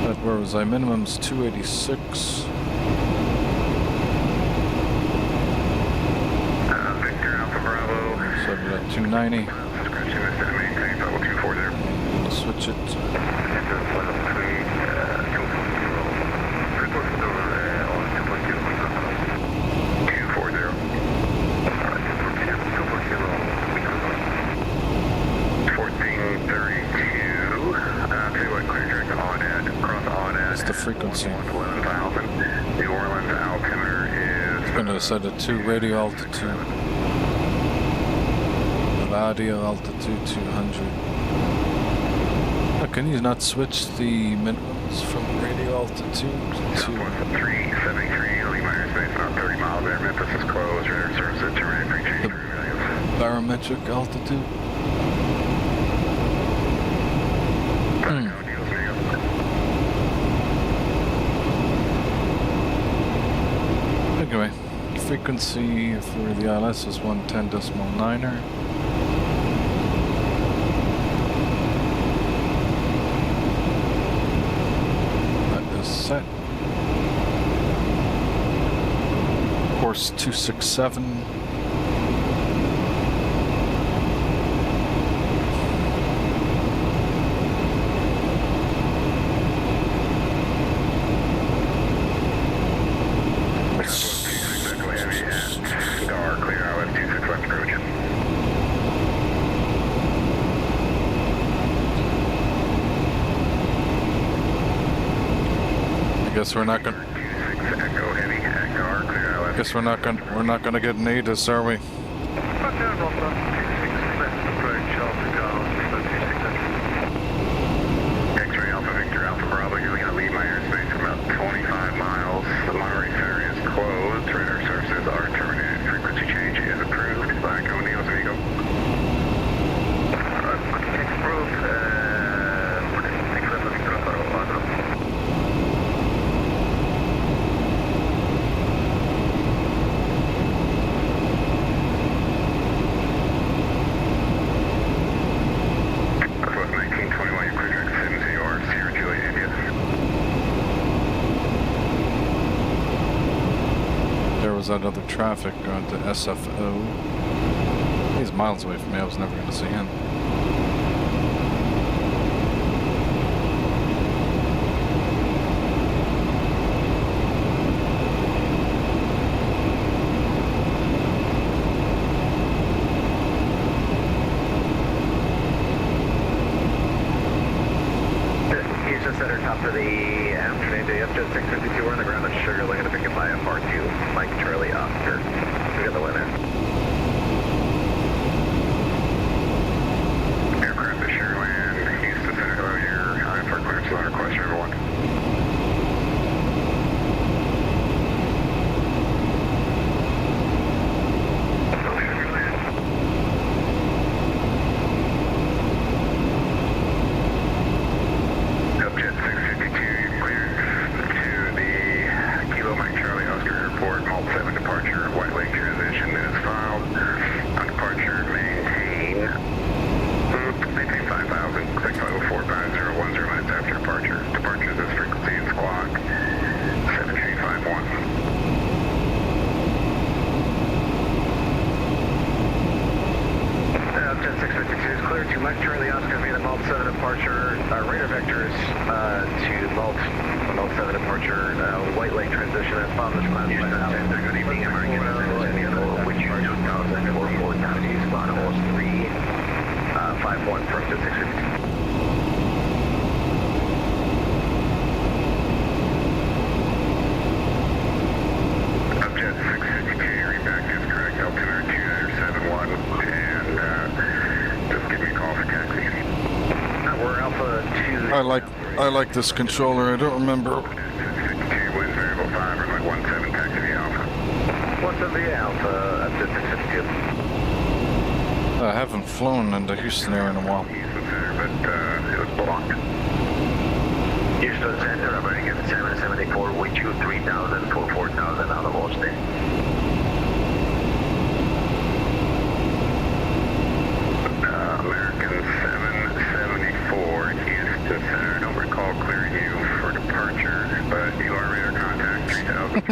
That where was I? Minimum's 286. Victor Alpha Bravo. So I've got 290. Scratching this to maintain level 240. Switch it. That's the frequency. 11,000. New Orleans altimeter is... It's going to set it to radio altitude. Audio altitude 200. How can you not switch the minimums from radio altitude to 373, Lee Myers Base, about 30 miles there. Memphis is closed. Radar services terminated. Pre-change the values. barometric altitude? Anyway, frequency for the ILS is 110.9er. That is set. Course 267. Guess we're not gonna. Guess we're not gonna get an ATIS, are we? X-ray Alpha Victor Alpha Bravo. You're looking at lead line was that other traffic going to SFO. He's miles away from me. I was never going to see him. I like this controller. I don't remember. 52, wind variable 5, runway 17, taxi via Alpha. 17 Alpha, up to 652. I haven't flown into Houston Air in a while. Houston Center, but it was blocked. Houston Center, American 774, wind chill 3000 for 4000 out of Austin. American 774, Houston Center, don't recall clearing you for departure, but you are radar contact 3000.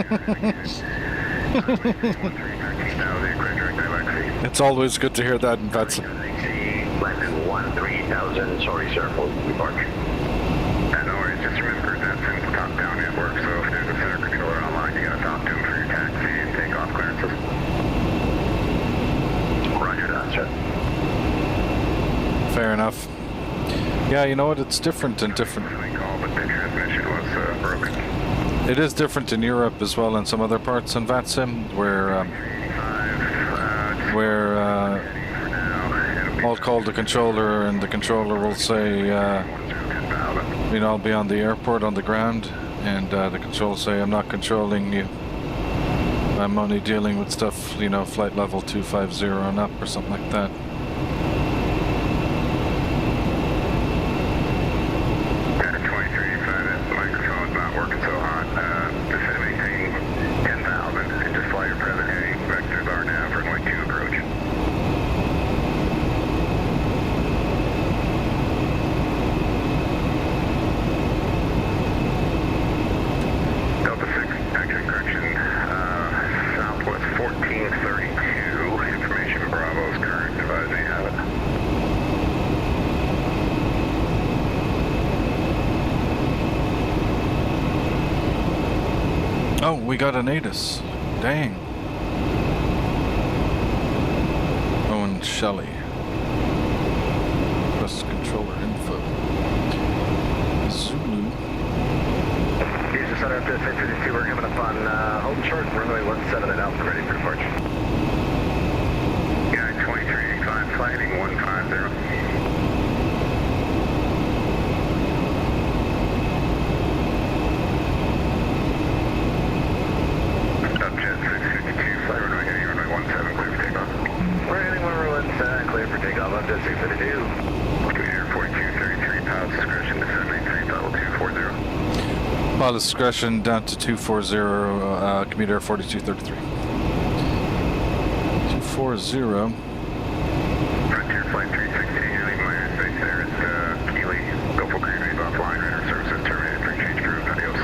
It's always good to hear that in VATSIM. Landed 3000, sorry sir, for departure. No worries, just remember that's in top-down network, so if there's a center controller online, you gotta talk to him for your taxi and takeoff clearances. Roger that, sir. Fair enough. Yeah, you know what? It's different in different. But the transmission was broken. It is different in Europe as well, and some other parts in VATSIM where I'll call the controller, and the controller will say, you know, I'll be on the airport on the ground, and the controller will say, I'm not controlling you. I'm only dealing with stuff, you know, flight level 250 and up or something like that. Oh, we got an ATIS. Dang. Owen Shelley. Press controller info. Zulu. Houston Center up to 652, we're coming up on home short, runway 17 at Alpha, ready for departure. Yeah, 2385, flighting 150. Pilot discretion down to 240, commuter 4233. 240. Frontier Flight 360, you're leaving my airspace there at Keeley. Go full crew, leave offline, radar services terminated, pre-change crew, adios.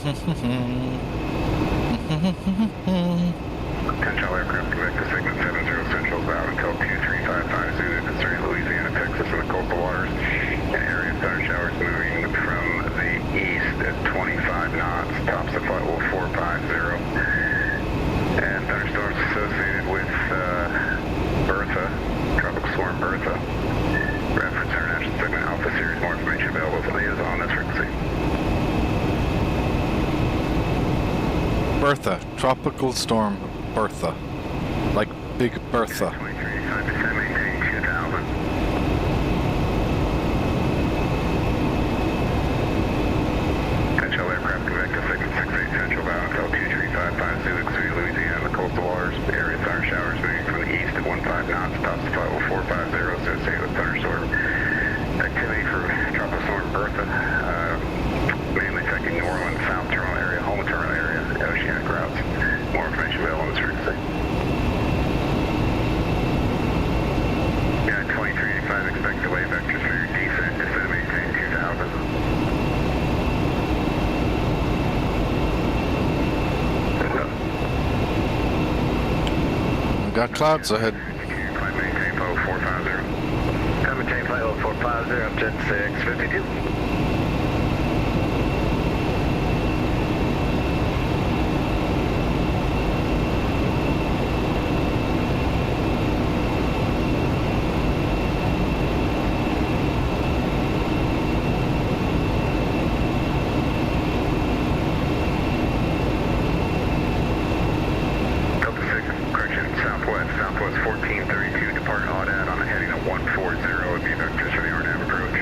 Potential aircraft connect to segment 70 Central bound until 2355 Zulu to Surrey, Louisiana, Texas, in the coastal waters. An area of thunder showers moving from the east at 25 knots, tops of flight level 450. And thunderstorms associated with Bertha, Tropical Storm Bertha. Reference International Segment Alpha Series. More information available from the on this frequency. Bertha, Tropical Storm Bertha. Like Big Bertha. 2385 descend, maintain 2000. Potential aircraft connect to segment 68 Central bound until 2355 Zulu to Louisiana, the coastal waters. Area thunder showers moving from the east at 15 knots, tops of flight level 450, associated with thunderstorm activity for Tropical Storm Bertha, mainly affecting New Orleans, South Terminal area, home terminal area, oceanic routes. More information available on this frequency. Yeah, 2385, expect delay vectors for your descent, descend, maintain 2000. We got clouds ahead. Flight maintain flow 450. Maintain flight level 450, up jet 652. Southwest 1432, depart Audad on a heading of 140, would be vectors for the RNAV approach.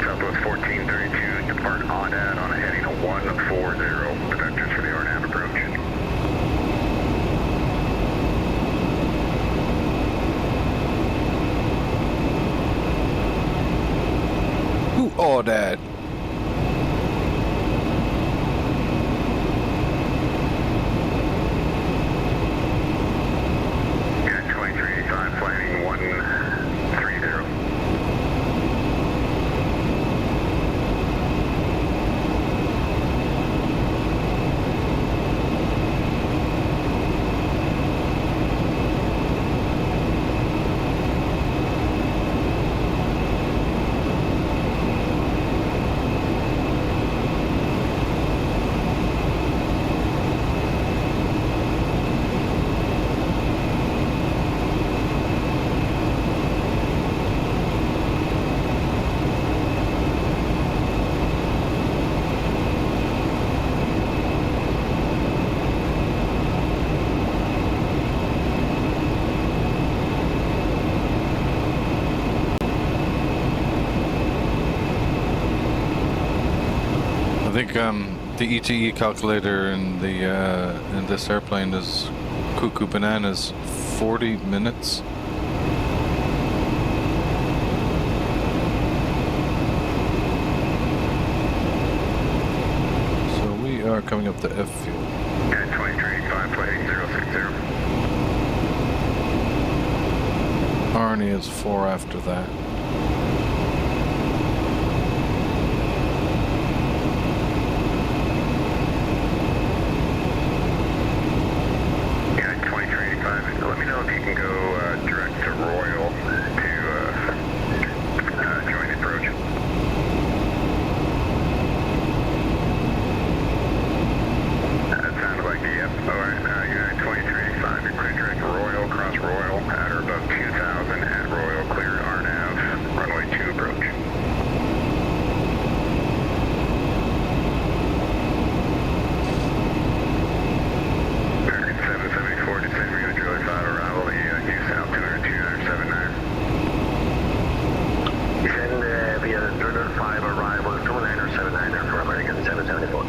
Southwest 1432, depart Audad on a heading of 140, the vectors for the RNAV approach. Who ordered? I think the ETE calculator in the in this airplane is cuckoo bananas 40 minutes. So we are coming up to F fuel. Yeah, 2385, flight 8060. Arnie is 4 after that. Let me know if you can go direct to Royal to join the approach. That sounded like the yep. Alright, United 2385, you're clear direct to Royal, cross Royal, at or above 2000 at Royal, cleared RNAV, runway 2 approach. American 774, descend for you, Julie 5, arrival, due south 202.979. Descend via 305, arrival, 29079 for American 774.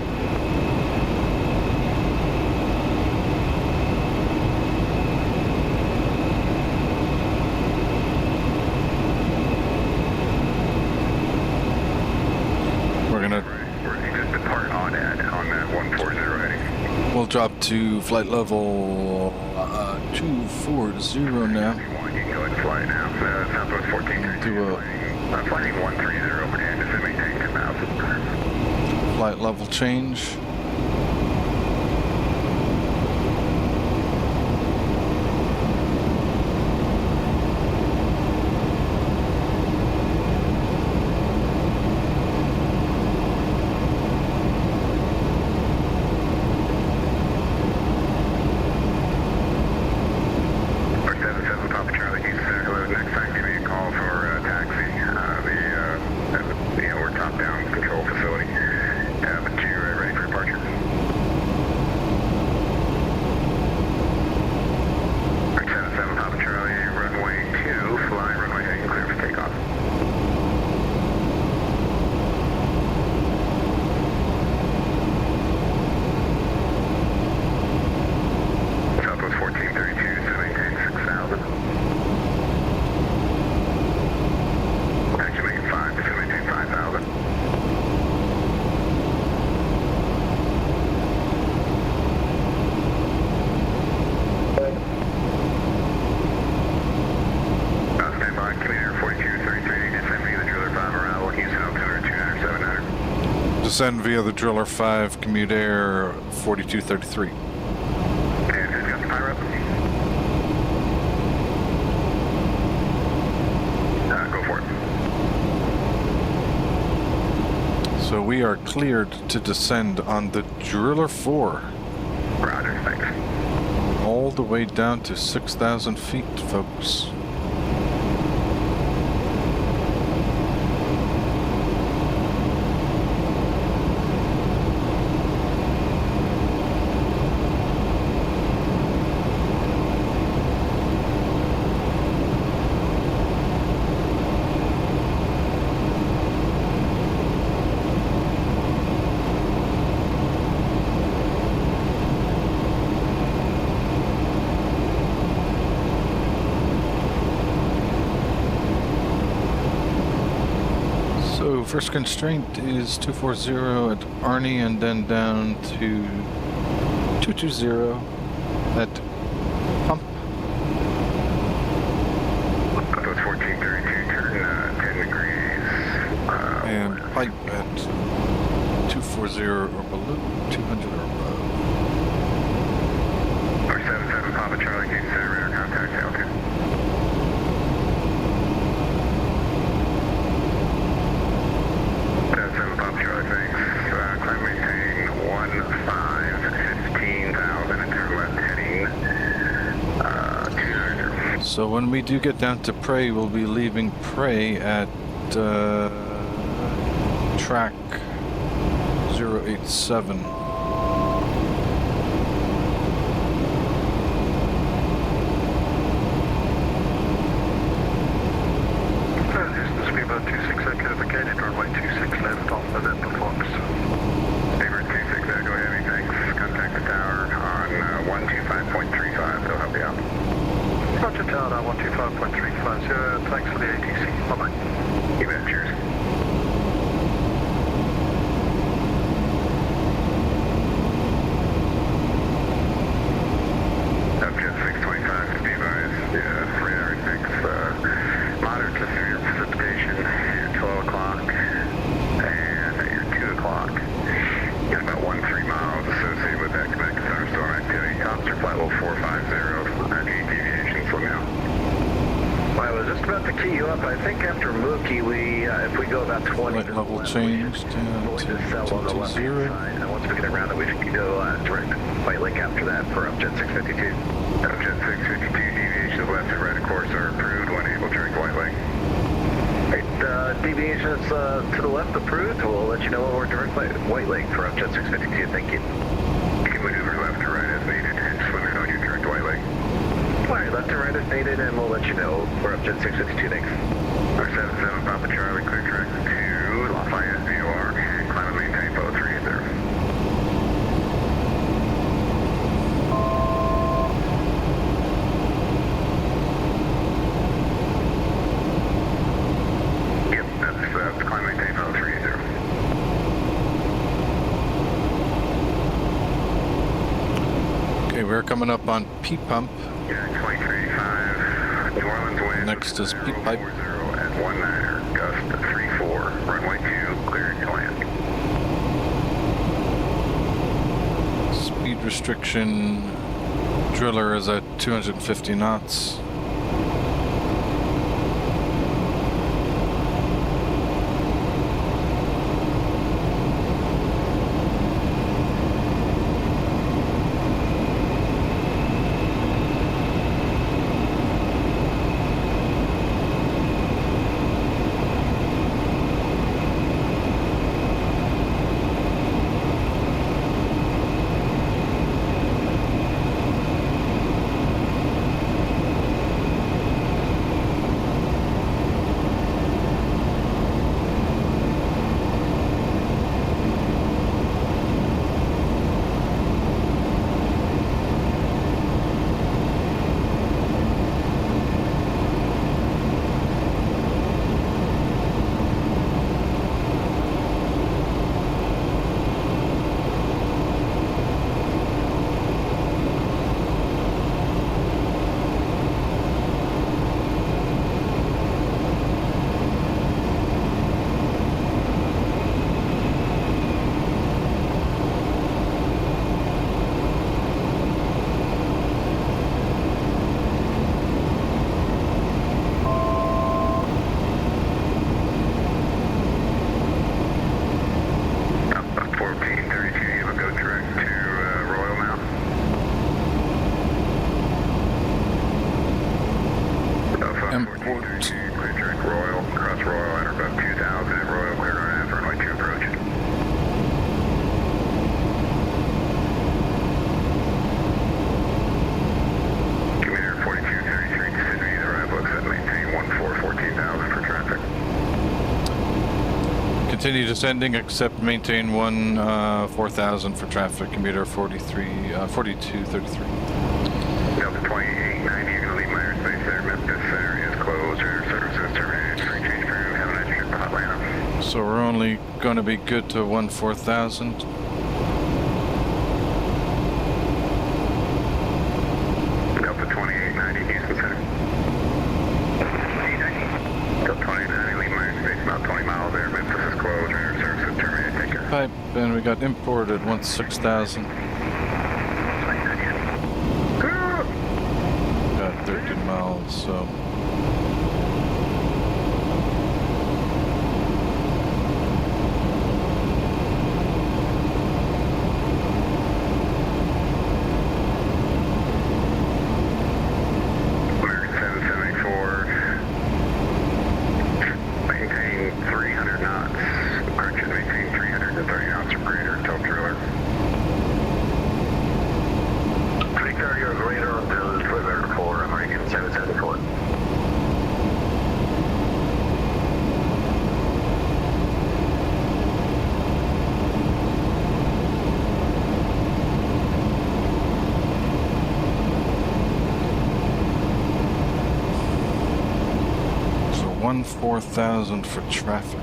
We're just depart Audad on that 140 heading. We'll drop to flight level 240 now. You can go ahead and fly now. Southwest 1432. Flighting 130 and just maintain 10,000. Flight level change. Descend via the Driller 5, Commute Air 4233. And who's got the pilot? Go for it. So we are cleared to descend on the Driller 4. Roger, thanks. All the way down to 6,000 feet, folks. First constraint is 240 at Arnie and then down to 220 at Pump. That was 1432, turn 10 degrees. And pipe at 240 or below, 200 or above. Or 77 Papa Charlie, Gate Center, radar contact, altitude. So when we do get down to Prey, we'll be leaving Prey at track 087. Distance be about 26 identified, runway 26 left off of that performance. Favorite 26 Echo Heavy, thanks. Contact the tower on 125.35, they'll help you out. Roger, tower 125.35, thanks for the ATC, bye-bye. You bet, cheers. Jet 625 to be advised, radar index, moderate to severe precipitation at 12 o'clock and at your 2 o'clock. Got about 1-3 miles associated with that connected thunderstorm activity. Officer flight level 450, any deviations, let me know. Well, I was just about to key you up. I think after Mookie, if we go about 20 Flight level change down to 220. And once we get around it, we can go direct flight link after that for Jet 652. Jet 652 deviations left and right of course are approved when able direct white link. Right, deviations to the left approved. We'll let you know when we're direct white link for Jet 652. Thank you. You can maneuver left or right as needed. Just let me know you direct white link. Alright, left and right as needed, and we'll let you know we're up Jet 652. Thanks. R77 Papa Charlie, clear track to Lafayette, VOR, and climb and maintain both 380. Yep, that's climb and maintain both 380. Okay, we're coming up on P-Pump. Yeah, 2385, New Orleans wind. Next is P-Pipe. 40 at 19er, gust restriction driller is at 250 knots. Continue descending, except maintain 4,000 for traffic. Commuter 4233. Delta 2890, you're going to leave my airspace there. Memphis area is closed. Air services terminated. Free change crew. Have a nice trip to Atlanta. So we're only going to be good to 14,000. Delta 2890, Houston Center. 2890. Delta 2890, leave my airspace about 20 miles there. Memphis is closed. Air services terminated. Take care. Pipe, and we got imported 16,000. Got 13 miles, so. So 14,000 for traffic.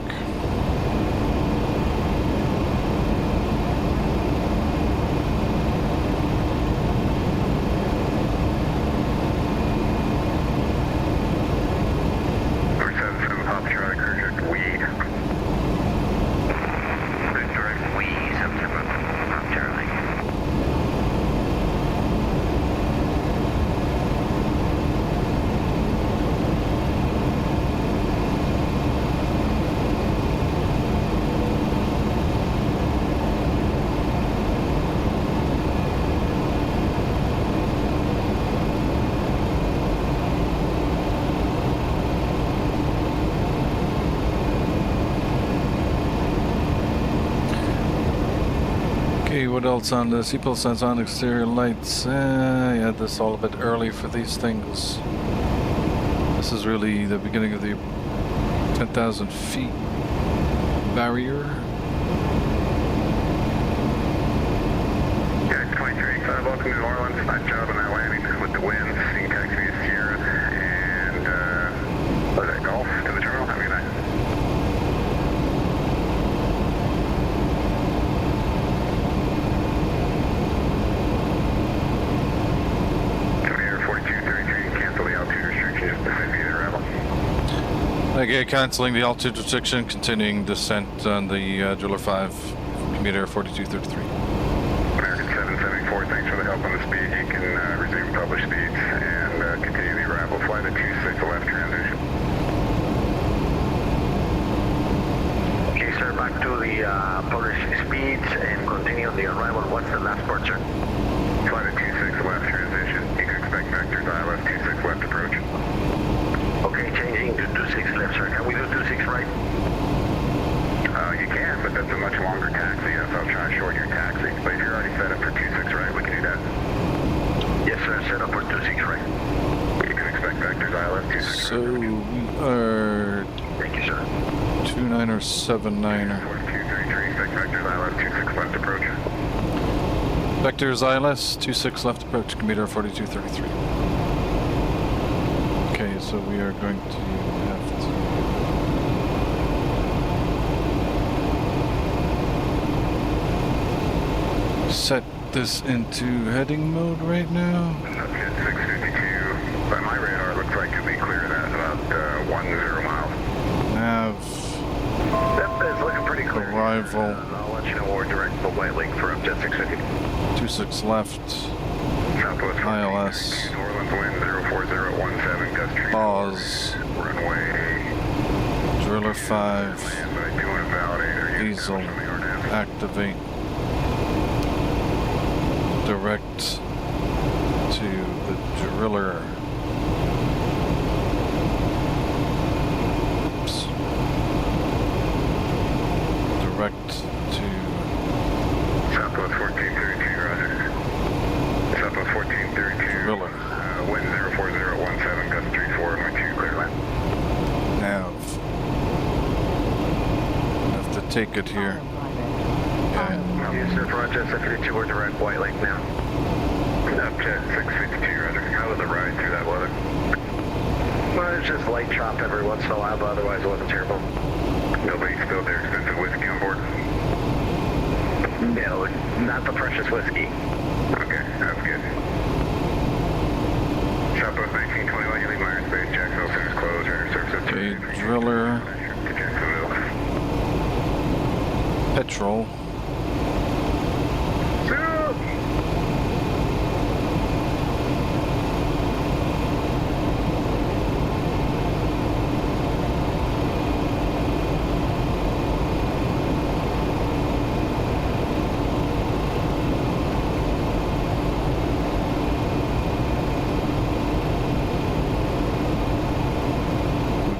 What else on the seatbelt sensor on exterior lights? Yeah, this is all a bit early for these things. This is really the beginning of the 10,000 feet barrier. Yeah, 2385, welcome to New Orleans. Nice job on that landing with the winds. You can taxi to Sierra and, what is that, Golf to the terminal? Have a good night. Okay, cancelling the altitude restriction, continuing descent on the Driller 5, commuter 4233. American 774, thanks for published speeds and continue the arrival. Fly the 26 left transition. Okay, sir, back to the published speeds and continue the arrival. What's the last port, sir? Fly the 26 left transition. You can expect vectors ILS 26 left approach. Okay, changing to 26 left, sir. Can we do 26 right? You can, but that's a much longer taxi. That's why I'm trying to shorten your taxi. But if you're already set up for 26 right, we can do that. Yes, sir, set up for 26 right. You can expect vectors ILS 26 So we are Thank you, sir. 29er, 79er. 4233, expect vectors ILS 26 left approach. Vectors ILS 26 left approach, commuter 4233. Okay, so we are going to have to set this into heading mode right now. Okay, 652. By my radar, it looks like you'll be clear that about 10 miles. Nav That is looking pretty clear. arrival I'll let you know we're direct for White Lake for Jet 650. 26 left. Southwest 14, ILS. New Orleans wind 04017, gust tree. Pause. Runway. Driller 5. Land, but I do want to validate. Are you Diesel. from the RNAV? Activate. Direct to the driller. Oops. Direct to Southwest 1432, roger. Southwest 1432. driller. Wind 04017, gust 34, runway 2, clear land. Nav. Have to take it here. Yeah. Yes, sir, for Jet 652, we're direct White Lake now. Jet 652, roger. How was the ride through that weather? Well, it's just light chop every once in a while, but otherwise it wasn't terrible. Nobody spilled their expensive whiskey on board? No, not the precious whiskey. Okay, that's good. Southwest 1921, you leave my airspace. Jacksonville Center's closed. Radar services. Okay, driller. To Jacksonville. Petrol.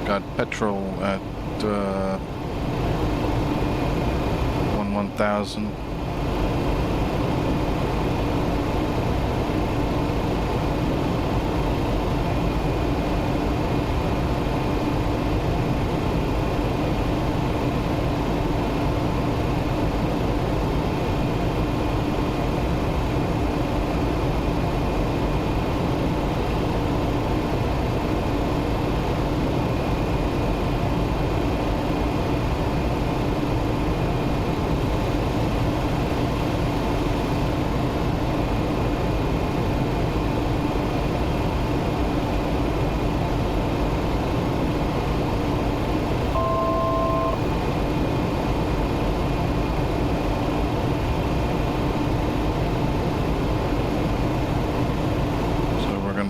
Got petrol at 1000.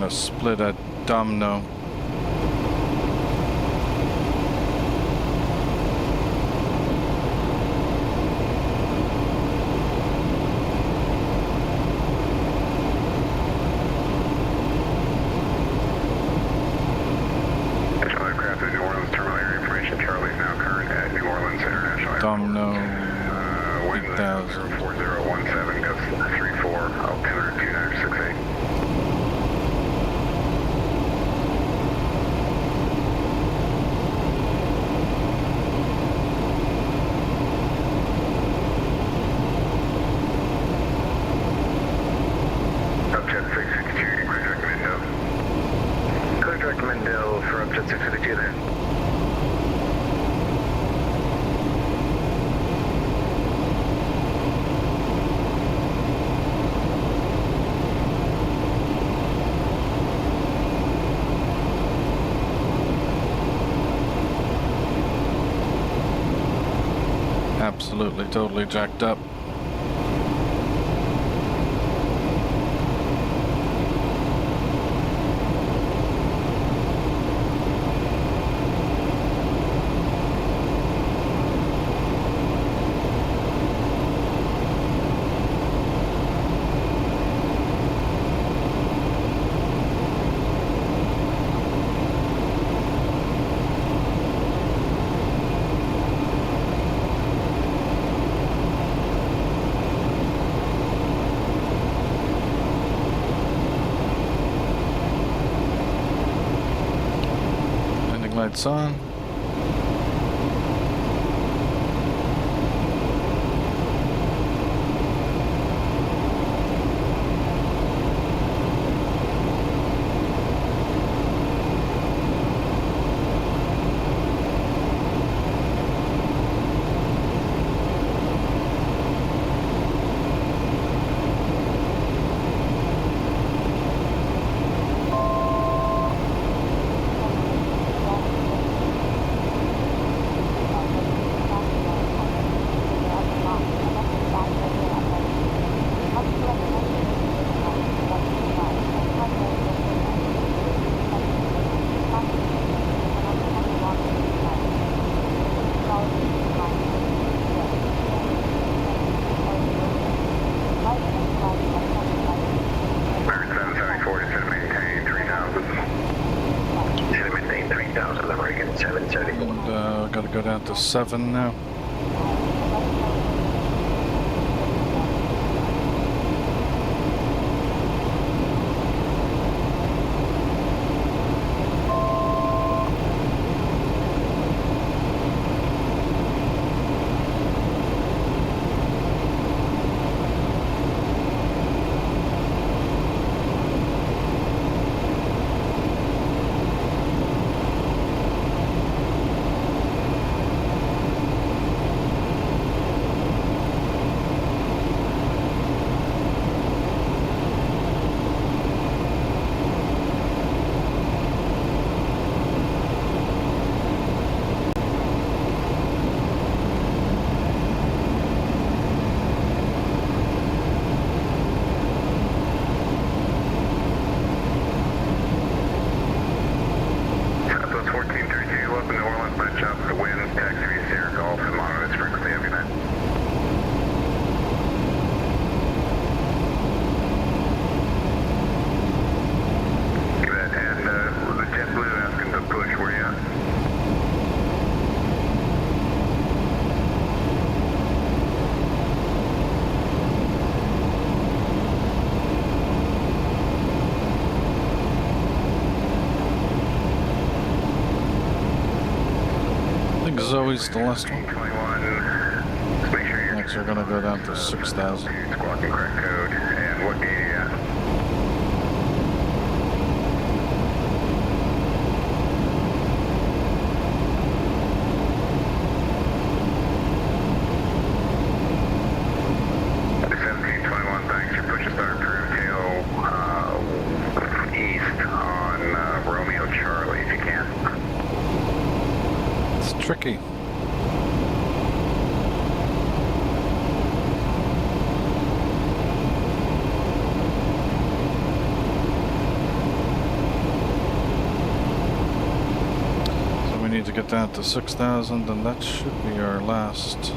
Split at Domino. Aircraft in New Orleans terminal area information. Charlie's now current at New Orleans International Airport. Domino Wind 8000. 04017, gust 34, altimeter 2968. Jet 652, you clear direct Mendo. Clear direct Mendo for Jet 652 there. Absolutely, totally jacked up. lights on. Gotta go down to 7 now. Is always the last one. Next we're gonna go down to 6,000. Squawking correct code. And what gate are you at? Thanks. Your push to start approved. Tail east on Romeo Charlie if you can. It's tricky. So we need to get down to 6,000 and that should be our last.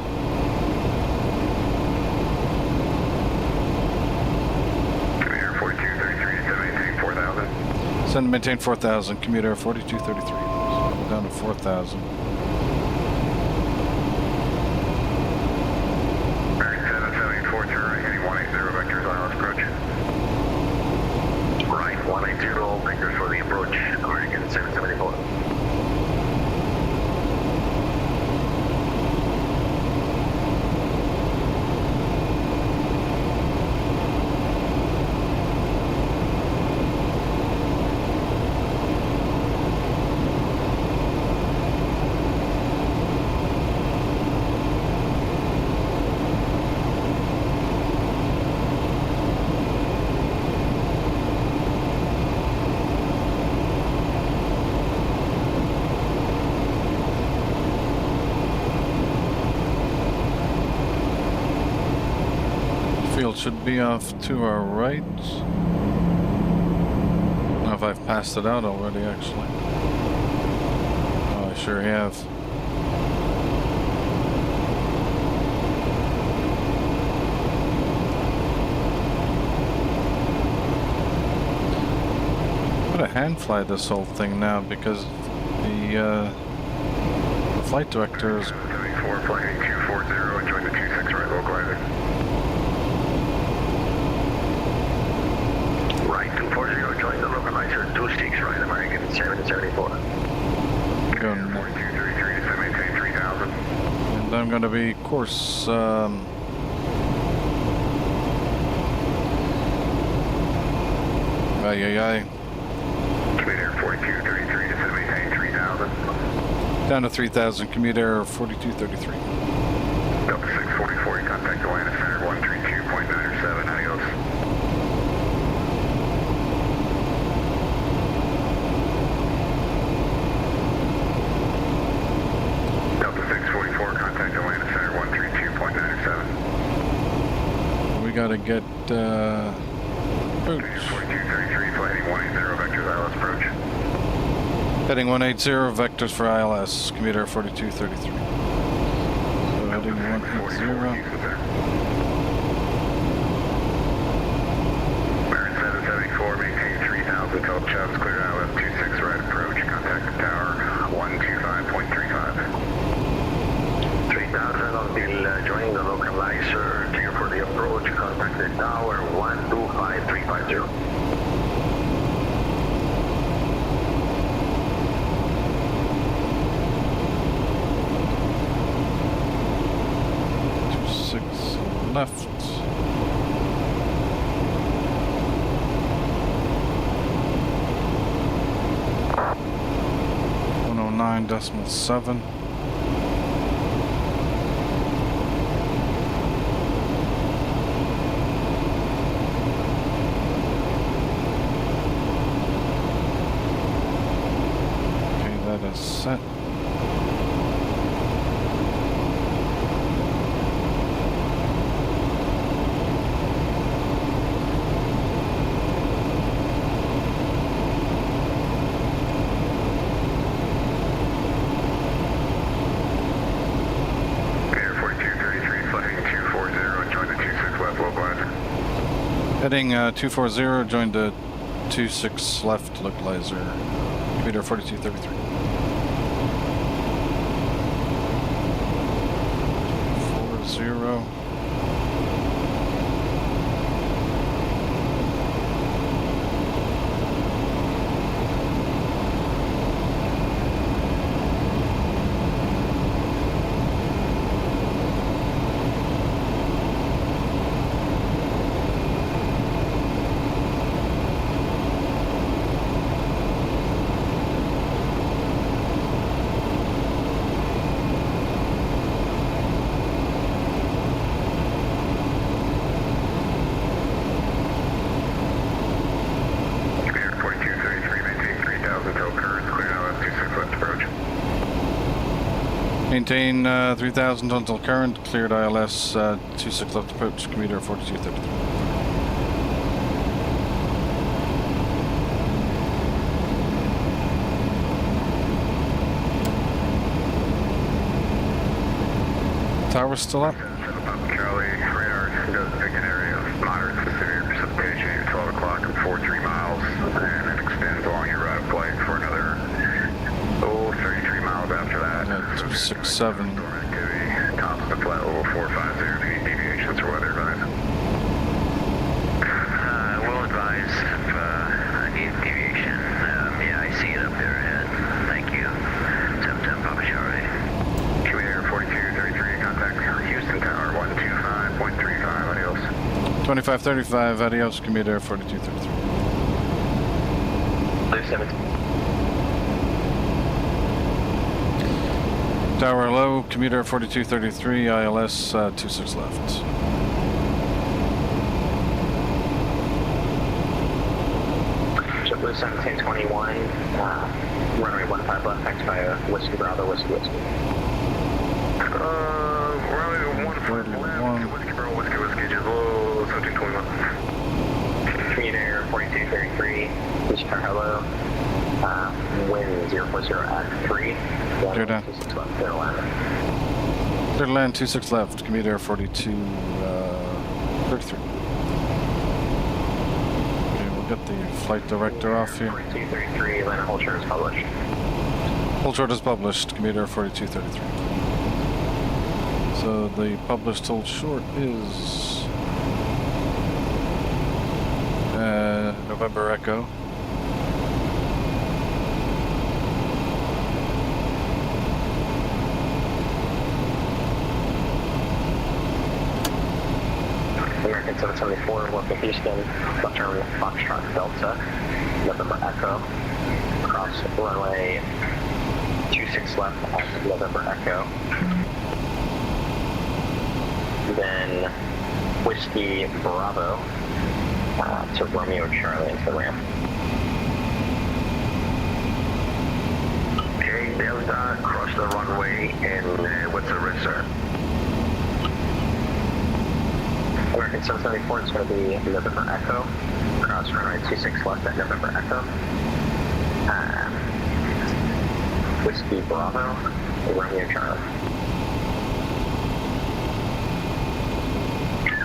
Send maintain 4,000, commuter 4233. So we're down to 4,000. Alright, 774 to right, heading 180 vectors, ILS approach. Right, 180 vectors for the approach, American 774. Field should be off to our right. I don't know if I've passed it out already, actually. Oh, I sure have. I'm gonna hand fly this whole thing now because the flight director is 74 flying 240 and join the 26 right localizer. Right, 240, join the localizer, 26 right, American 774. go. 4233, just maintain 3000. And I'm going to be course. Aye. Commute Air 4233, just maintain 3000. Down to 3,000. Commute Air 4233. Delta 644, you contact Atlanta Center 132.907. Adios. Delta 644, contact Atlanta Center 132.907. We got to get boots. 4233, flight heading 180, vectors ILS approach. Heading 180, vectors for ILS. Commute Air 4233. So heading 180. Baron 774, maintain 3000 till Chubbs, clear ILS 26 right approach. Contact the tower 125.35. 3000 until joining the localizer, clear for the approach, contact the tower 125350. Left. .7. Okay, that is set. Heading 240, join the 26 left localizer. Computer 4233. 40. Maintain 3000 until current, cleared ILS 26 left approach, commuter 4233. Tower still up? Charlie, radar does pick an area of moderate to severe precipitation at 12 o'clock and 43 miles, and it extends along your right of flight for another 33 miles after that. 267. Storm activity, tops of the flat level 450, any deviations or weather advice? We'll advise if I need deviation. Yeah, I see it up there ahead. Thank you. 710 Papa Charlie. Commander 4233, contact Houston Tower 125.35, adios. 2535, adios, commuter 4233. Blue 17. Tower low, commuter 4233, ILS 26 left. Blue 1721, runway 15 left, taxi via Whiskey Bravo, Whiskey. Runway 15 left, Whiskey Bravo, Whiskey, just below 1721. Commuter Air 4233, Whiskey Tower, hello. Wind 040 at 3. Clear down. 26 left, clear to land. Clear to land 26 left, commuter 4233. Get the flight director off here. 4233, Atlanta hold short is published. Hold short is published, commuter 4233. So the published hold short is November Echo. American 774, Local Houston, left turn Foxtrot Delta, November Echo, cross runway 26 left at November Echo. Then Whiskey Bravo to Romeo Charlie into the ramp. Okay, Delta, cross the runway, and what's the rest, sir? American 774 is going to be November Echo, cross runway 26 left at November Echo. Whiskey Bravo, Romeo Charlie.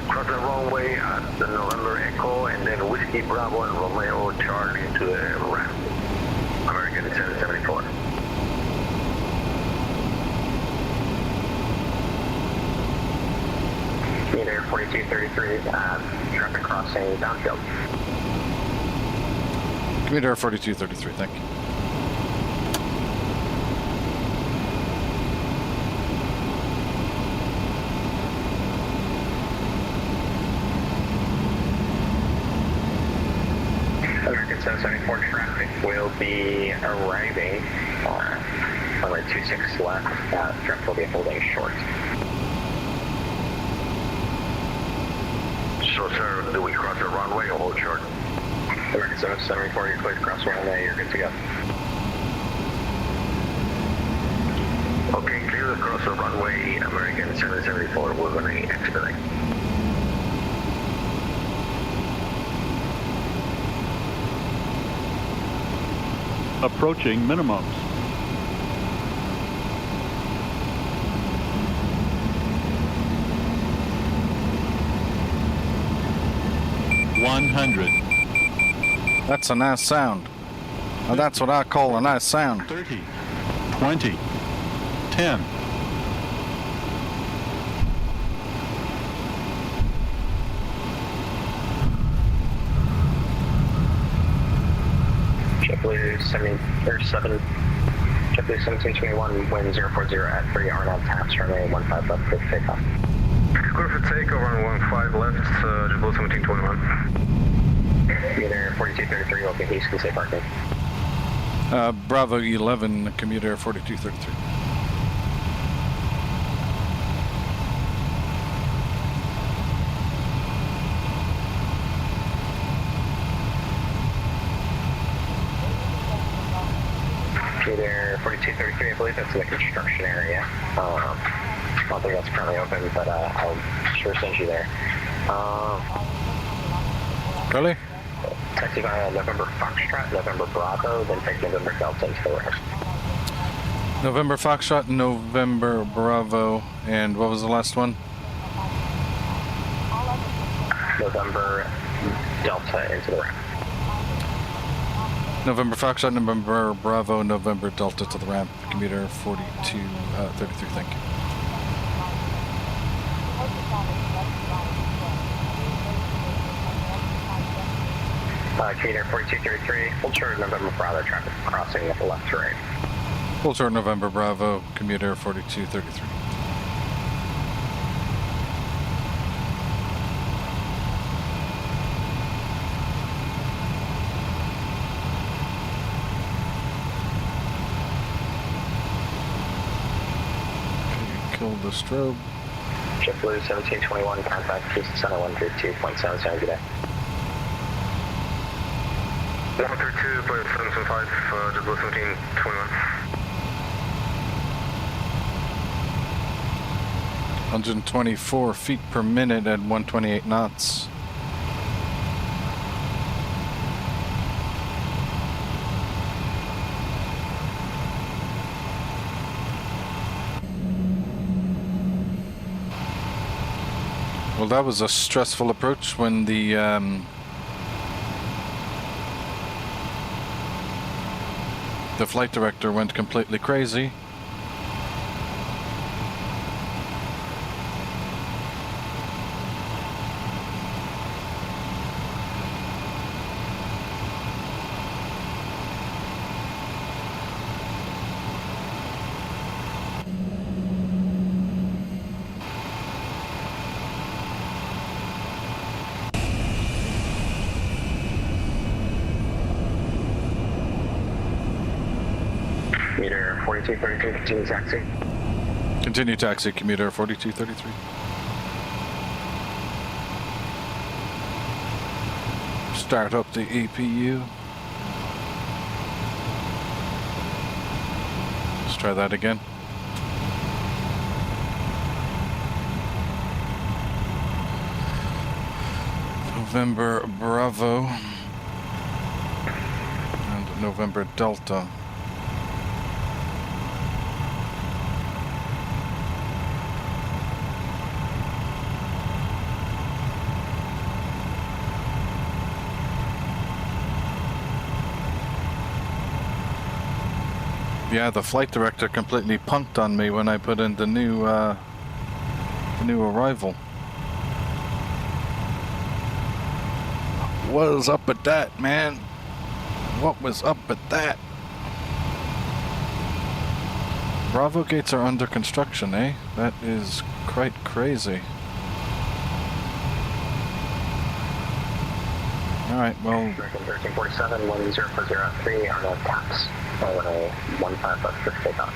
Cross the runway at the November Echo, and then Whiskey Bravo and Romeo Charlie into the ramp. American 774. Meter 4233, traffic crossing downfield. Commuter 4233, thank you. American 774 traffic will be arriving on runway 26 left. Traffic will be holding short. So, sir, do we cross the runway or hold short? American 774, you're clear to cross runway, you're good to go. Okay, clear to cross the runway, American 774, we're going to expedite. Approaching minimums. That's a nice sound. Now that's what I call a nice sound. 30, 20, 10. JetBlue 1721, wind 040 at 3, RNAV taps, runway 15 left for takeoff. Clear for takeoff, runway 15 left, JetBlue 1721. Commuter 4233, open Houston, safe parking. Bravo 11, commuter 4233. Commuter 4233, I believe that's in the construction area. I don't think that's currently open, but I'll sure send you there. Really? Taxi via November Foxtrot, November Bravo, then take November Delta into the ramp. November Foxtrot, November Bravo, and what was the last one? November Delta into the ramp. November Foxtrot, November Bravo, November Delta to the ramp. Commuter 4233, thank you. Commuter 4233, full short November Bravo traffic crossing with the left to right. Full short November Bravo, commuter 4233. Kill the strobe. JetBlue 1721, contact Houston Center 132.77 today. 132.775, JetBlue 1721. 124 feet per minute at 128 knots. Well, that was a stressful approach when the flight director went completely crazy. 4233, continue taxi. Continue taxi, commuter 4233. Start up the APU. Let's try that again. November Bravo and November Delta. Yeah, the flight director completely punked on me when I put in the new arrival. What was up with that, man? What was up with that? Bravo gates are under construction, eh? That is quite crazy. Alright, well... American 1347, 10403 on the taps. Runway 15 for takeoff.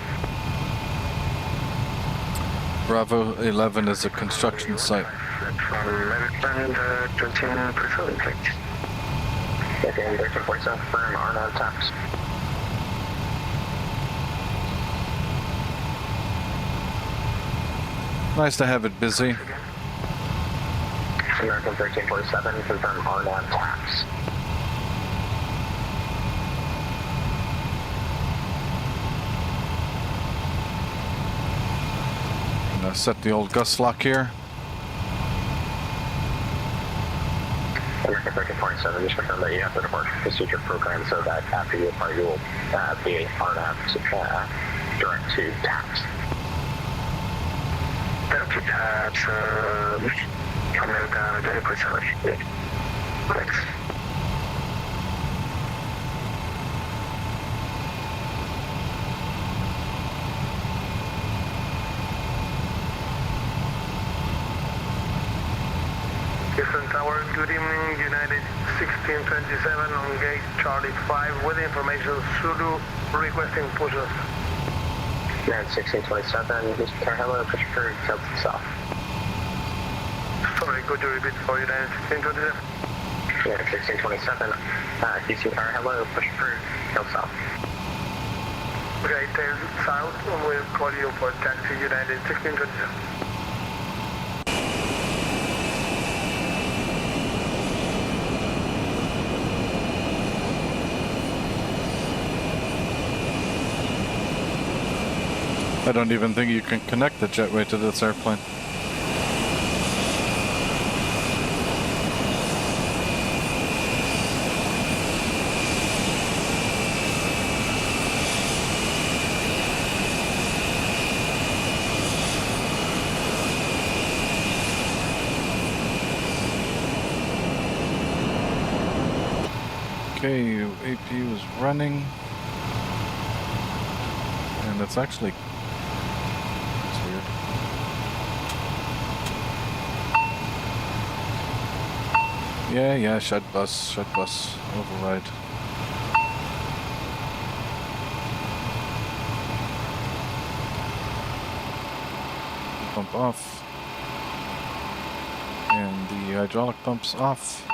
Bravo 11 is a construction site. From American 1347, please. American 1347, firm on taps. Nice to have it busy. American 1347, confirm RNAV taps. Gonna set the old gust lock here. American 1347, just confirm that you have the departure procedure program so that after you depart, you will have the RNAV direct to taps. Direct to taps, American 1347. Thanks. Houston Tower, good evening, United 1627 on gate Charlie 5 with information Zulu requesting push-off. United 1627, Mr. Hello, push for tilt south. Sorry, could you repeat for United 1627? United 1627, DC Tower, hello, push for tilt south. Okay, tail south, and we'll call you for taxi United 1627. I don't even think you can connect the jetway to this airplane. Okay, APU is running. And it's actually... it's weird. Yeah, shed bus, override. Pump off. And the hydraulic pump's off.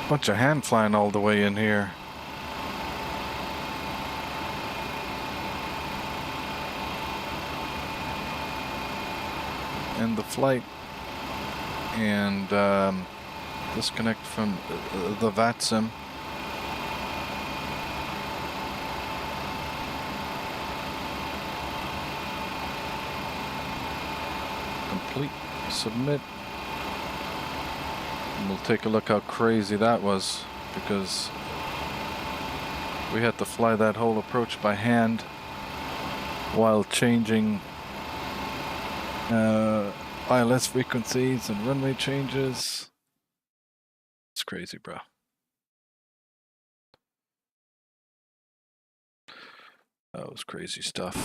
Bunch of hand flying all the way in here. End the flight and disconnect from the VATSIM. Complete, submit. And we'll take a look how crazy that was, because we had to fly that whole approach by hand while changing ILS frequencies and runway changes. It's crazy, bro. That was crazy stuff.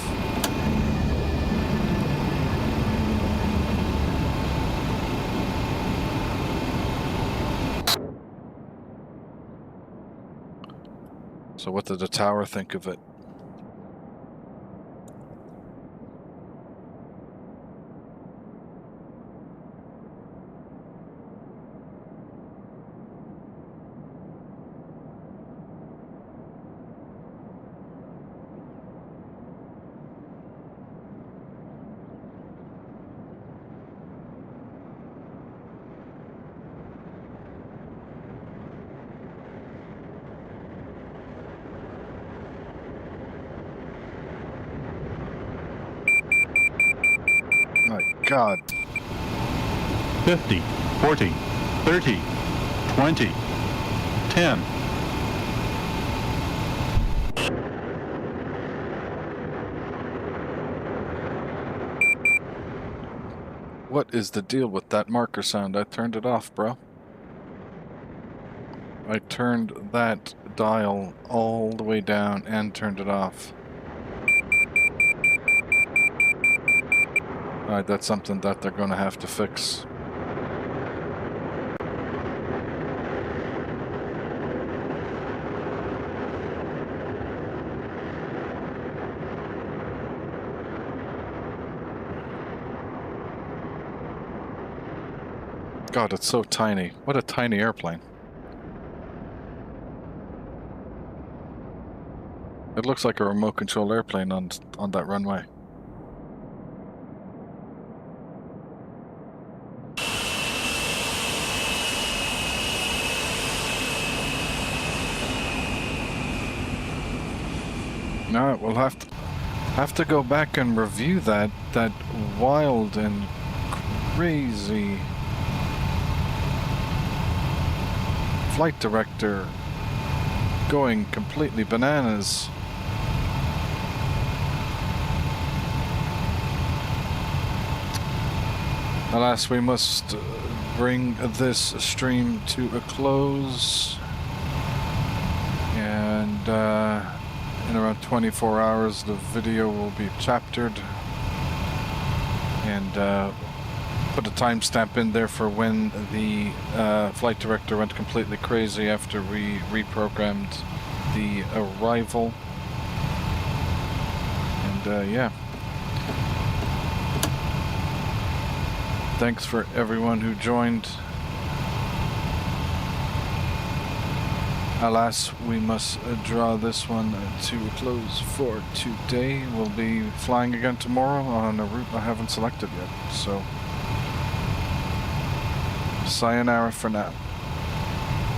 So what did the tower think of it? My God. 50, 40, 30, 20, 10. What is the deal with that marker sound? I turned it off, bro. I turned that dial all the way down and turned it off. Alright, that's something that they're gonna have to fix. God, it's so tiny. What a tiny airplane. It looks like a remote control airplane on that runway. No, we'll have to go back and review that wild and crazy flight director going completely bananas. Alas, we must bring this stream to a close, and in around 24 hours the video will be chaptered, and put a timestamp in there for when the flight director went completely crazy after we reprogrammed the arrival. And yeah. Thanks for everyone who joined. Alas, we must draw this one to a close for today. We'll be flying again tomorrow on a route I haven't selected yet. So, sayonara for now.